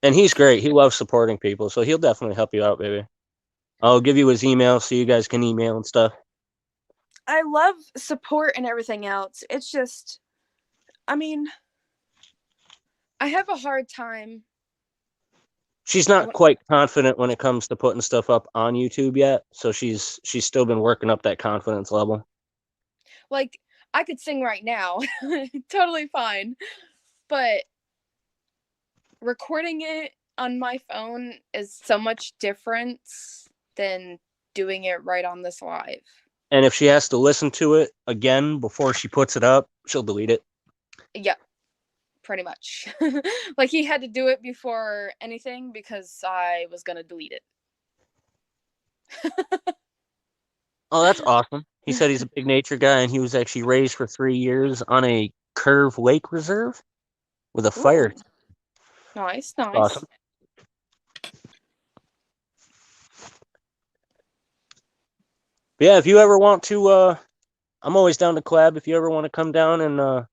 And he's great. He loves supporting people, so he'll definitely help you out, baby. I'll give you his email so you guys can email and stuff. I love support and everything else. It's just, I mean, I have a hard time. She's not quite confident when it comes to putting stuff up on YouTube yet, so she's still been working up that confidence level. Like, I could sing right now, totally fine, but recording it on my phone is so much different than doing it right on this live. And if she has to listen to it again before she puts it up, she'll delete it. Yep, pretty much. Like, he had to do it before anything because I was gonna delete it. Oh, that's awesome. He said he's a big nature guy, and he was actually raised for 3 years on a Curve Lake Reserve with a fire. Nice. Awesome. But yeah, if you ever want to, I'm always down to collab. If you ever want to come down and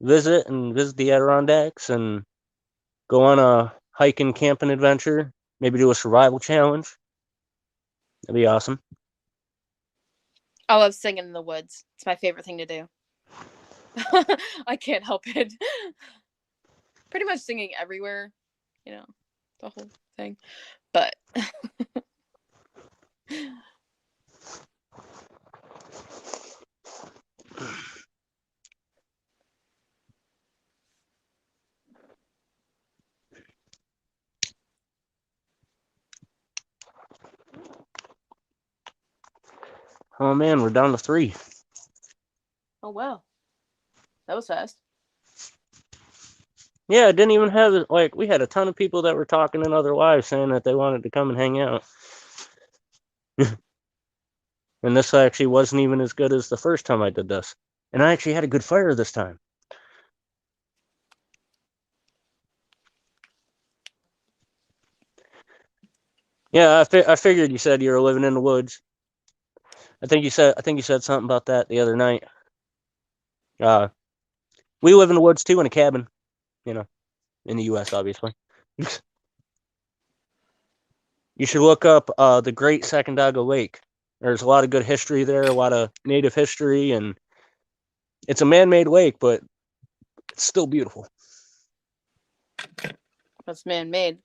visit the Adirondacks and go on a hiking, camping adventure, maybe do a survival challenge, that'd be awesome. I love singing in the woods. It's my favorite thing to do. I can't help it. Pretty much singing everywhere, the whole thing. But oh man, we're down to 3. oh wow, that was fast. Yeah, it didn't even have it. Like, we had a ton of people that were talking in other lives saying that they wanted to come and hang out. And this actually wasn't even as good as the first time I did this. And I actually had a good fire this time. Yeah, I figured you said you were living in the woods. I think you said something about that the other night. We live in the woods too, in a cabin, in the U.S. obviously. You should look up the Great Sacandaga Lake. There's a lot of good history there, a lot of native history, and it's a man-made lake, but it's still beautiful. It's man-made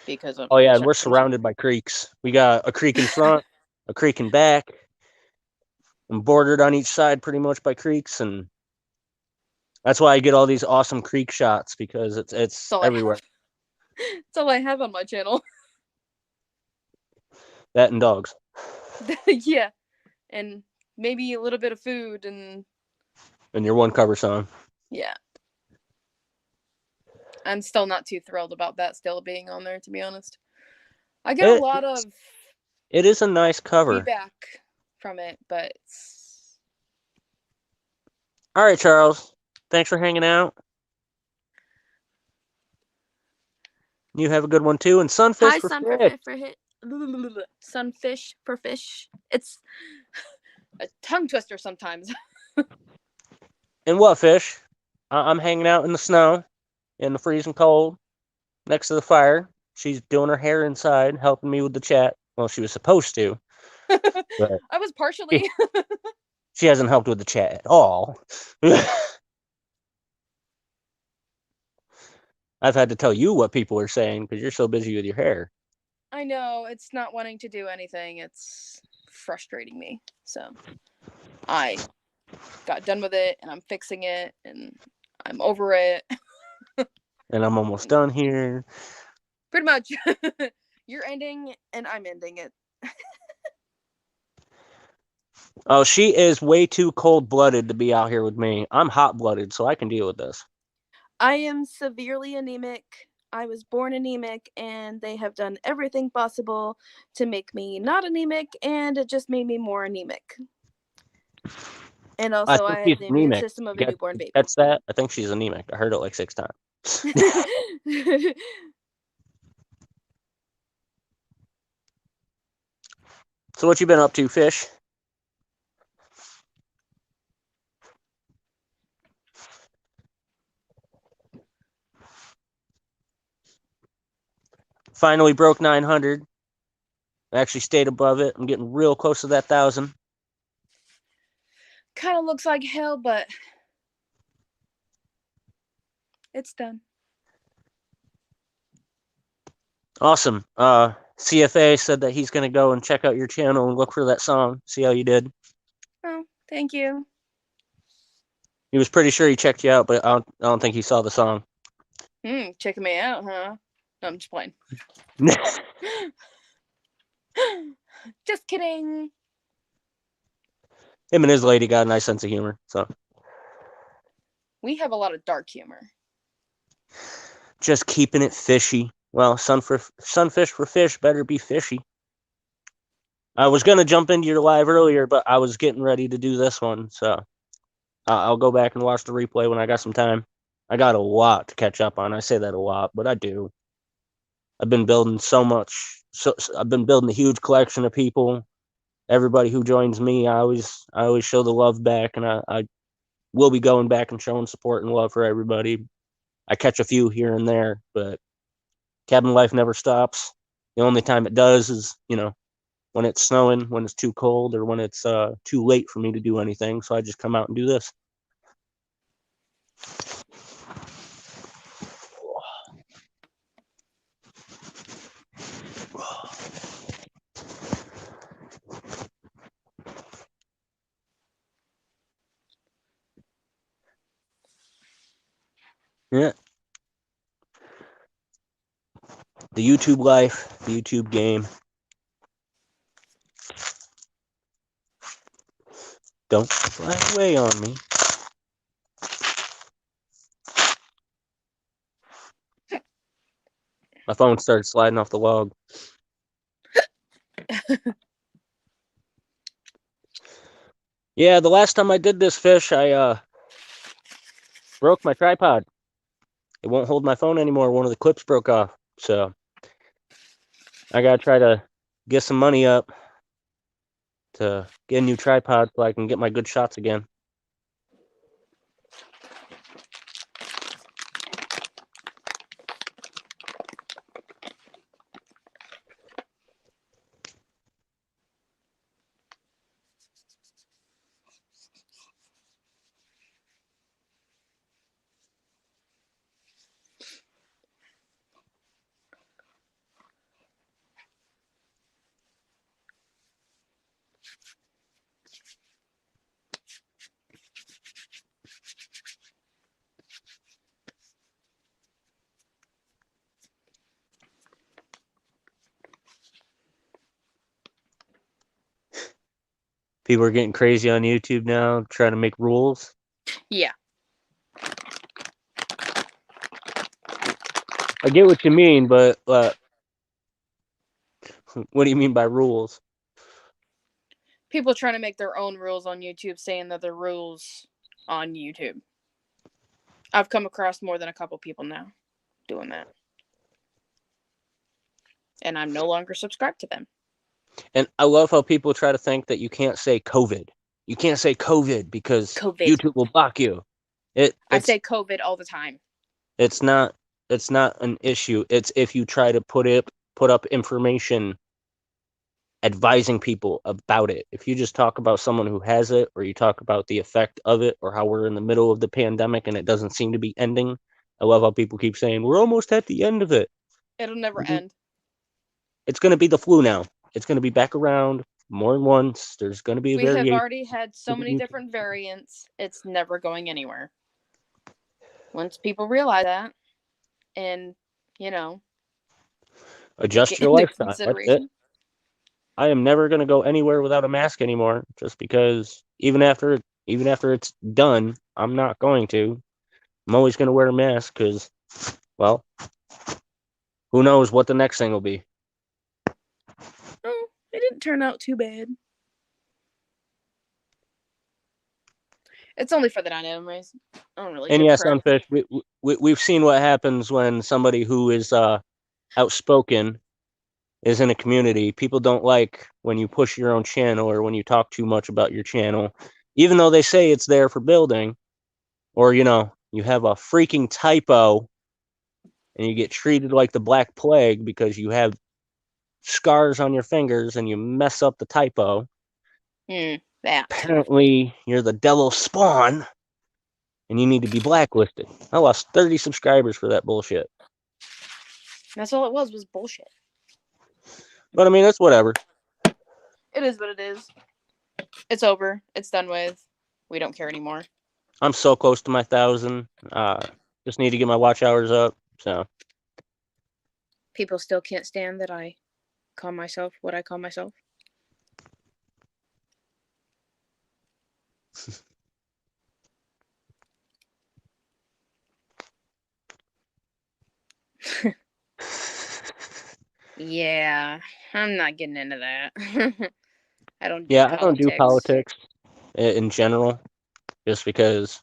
because of. Oh yeah, and we're surrounded by creeks. We got a creek in front, a creek in back, and bordered on each side pretty much by creeks, and that's why I get all these awesome creek shots, because it's everywhere. That's all I have on my channel. That and dogs. Yeah, and maybe a little bit of food and your one cover song. Yeah. I'm still not too thrilled about that still being on there, to be honest. I get a lot of it is a nice cover feedback from it, but all right, Charles. Thanks for hanging out. You have a good one too. And Sunfish Hi, for Sunfish. Sunfish for fish. It's a tongue twister sometimes. And what fish? I'm hanging out in the snow, in the freezing cold, next to the fire. She's doing her hair inside, helping me with the chat. Well, she was supposed to, but I was partially. she hasn't helped with the chat at all. I've had to tell you what people are saying because you're so busy with your hair. I know, it's not wanting to do anything. It's frustrating me. So I got done with it and I'm fixing it and I'm over it. And I'm almost done here. Pretty much. You're ending and I'm ending it. Oh, she is way too cold-blooded to be out here with me. I'm hot-blooded, so I can deal with this. I am severely anemic. I was born anemic, and they have done everything possible to make me not anemic, and it just made me more anemic. And also, I have the immune system of a newborn baby. That's that. I think she's anemic. I heard it like 6 times. So what you been up to, Fish? Finally broke 900. I actually stayed above it. I'm getting real close to that 1,000. Kind of looks like hell, but it's done. Awesome. CFA said that he's going to go and check out your channel and look for that song. See how you did. Oh, thank you. He was pretty sure he checked you out, but I don't think he saw the song. Checking me out, huh? No, I'm just playing. Just kidding. Him and his lady got a nice sense of humor. So we have a lot of dark humor. Just keeping it fishy. Well, sunfish for fish better be fishy. I was going to jump into your live earlier, but I was getting ready to do this one. So I'll go back and watch the replay when I got some time. I got a lot to catch up on. I say that a lot, but I do. I've been building so much. So I've been building a huge collection of people. Everybody who joins me, I always show the love back, and I will be going back and showing support and love for everybody. I catch a few here and there, but cabin life never stops. The only time it does is, when it's snowing, when it's too cold, or when it's too late for me to do anything. So I just come out and do this. Yeah. The YouTube life, the YouTube game. Don't fly away on me. My phone started sliding off the log. Yeah, the last time I did this, Fish, I broke my tripod. It won't hold my phone anymore. One of the clips broke off. So I gotta try to get some money up to get a new tripod so I can get my good shots again. People are getting crazy on YouTube now, trying to make rules. Yeah. I get what you mean, but what do you mean by rules? People trying to make their own rules on YouTube, saying that they're rules on YouTube. I've come across more than a couple people now doing that. And I'm no longer subscribed to them. And I love how people try to think that you can't say COVID. You can't say COVID because YouTube will block you. I say COVID all the time. It's not it's not an issue. It's if you try to put up information advising people about it. If you just talk about someone who has it, or you talk about the effect of it, or how we're in the middle of the pandemic and it doesn't seem to be ending. I love how people keep saying we're almost at the end of it. It'll never Mhm. end. It's going to be the flu now. It's going to be back around more than once. There's going to be a We have variation. already had so many different variants. It's never going anywhere. Once people realize that, and Adjust get your into lifestyle. That's it. consideration. I am never going to go anywhere without a mask anymore, just because even after it's done, I'm not going to. I'm always going to wear a mask because, well, who knows what the next thing will be. Oh, it didn't turn out too bad. It's only for the night, anyways. I don't really. And give a yes, crap. Sunfish, we've seen what happens when somebody who is outspoken is in a community. People don't like when you push your own channel or when you talk too much about your channel, even though they say it's there for building, or you have a freaking typo and you get treated like the Black Plague because you have scars on your fingers and you mess up the typo. That. Apparently, you're the devil's spawn and you need to be blacklisted. I lost 30 subscribers for that bullshit. That's all it was bullshit. But I mean, that's whatever. It is what it is. It's over. It's done with. We don't care anymore. I'm so close to my 1,000. Just need to get my watch hours up. So People still can't stand that I call myself what I call myself. Yeah, I'm not getting into that. I don't do yeah, politics. I don't do politics in general, just because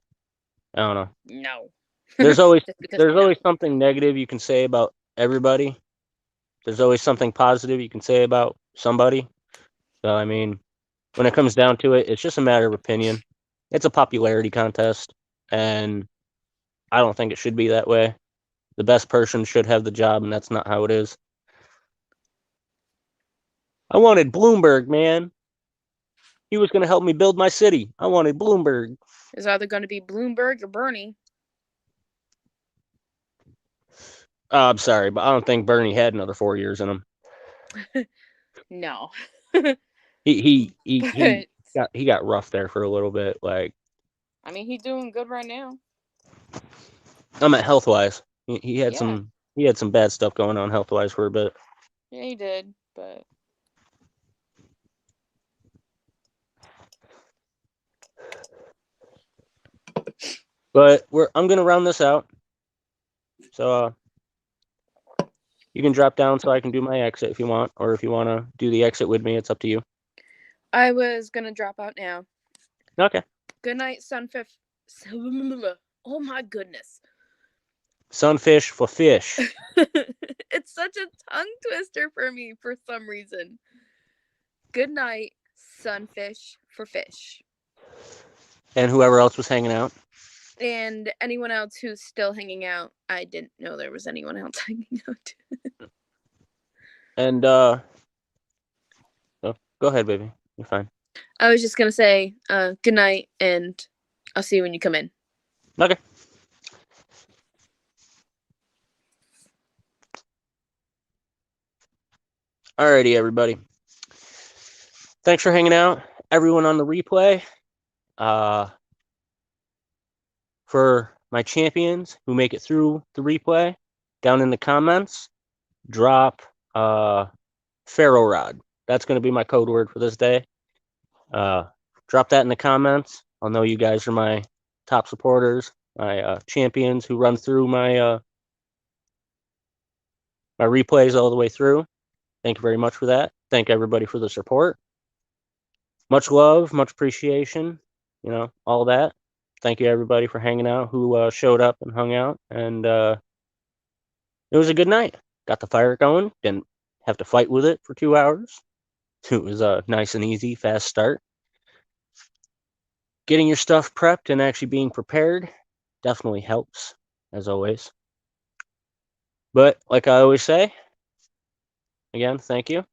I don't know. No. There's always Just because there's no. always something negative you can say about everybody. There's always something positive you can say about somebody. So I mean, when it comes down to it, it's just a matter of opinion. It's a popularity contest, and I don't think it should be that way. The best person should have the job, and that's not how it is. I wanted Bloomberg, man. He was going to help me build my city. I wanted Bloomberg. It's either going to be Bloomberg or Bernie. I'm sorry, but I don't think Bernie had another 4 years in him. No. He But got rough there for a little bit. Like, I mean, he's doing good right now. I'm at health wise. He had Yeah. some bad stuff going on health wise for a bit. Yeah, he did, but But I'm gonna round this out. So you can drop down so I can do my exit if you want, or if you want to do the exit with me, it's up to you. I was going to drop out now. Okay. Good night, Sunfish. Oh my goodness. Sunfish for fish. It's such a tongue twister for me for some reason. Good night, Sunfish for fish. And whoever else was hanging out. And anyone else who's still hanging out. I didn't know there was anyone else hanging out. And oh, go ahead, baby. You're fine. I was just going to say good night, and I'll see you when you come in. Okay. Alrighty, everybody. Thanks for hanging out. Everyone on the replay. For my champions who make it through the replay, down in the comments, drop Pharaoh Rod. That's going to be my code word for this day. Drop that in the comments. I'll know you guys are my top supporters, my champions who run through my my replays all the way through. Thank you very much for that. Thank everybody for the support. Much love, much appreciation, all that. Thank you everybody for hanging out who showed up and hung out. And it was a good night. Got the fire going. Didn't have to fight with it for 2 hours. It was a nice and easy, fast start. Getting your stuff prepped and actually being prepared definitely helps, as always. But like I always say, again, thank you.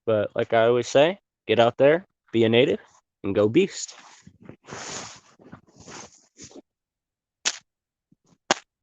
But like I always say, get out there, be a native, and go beast.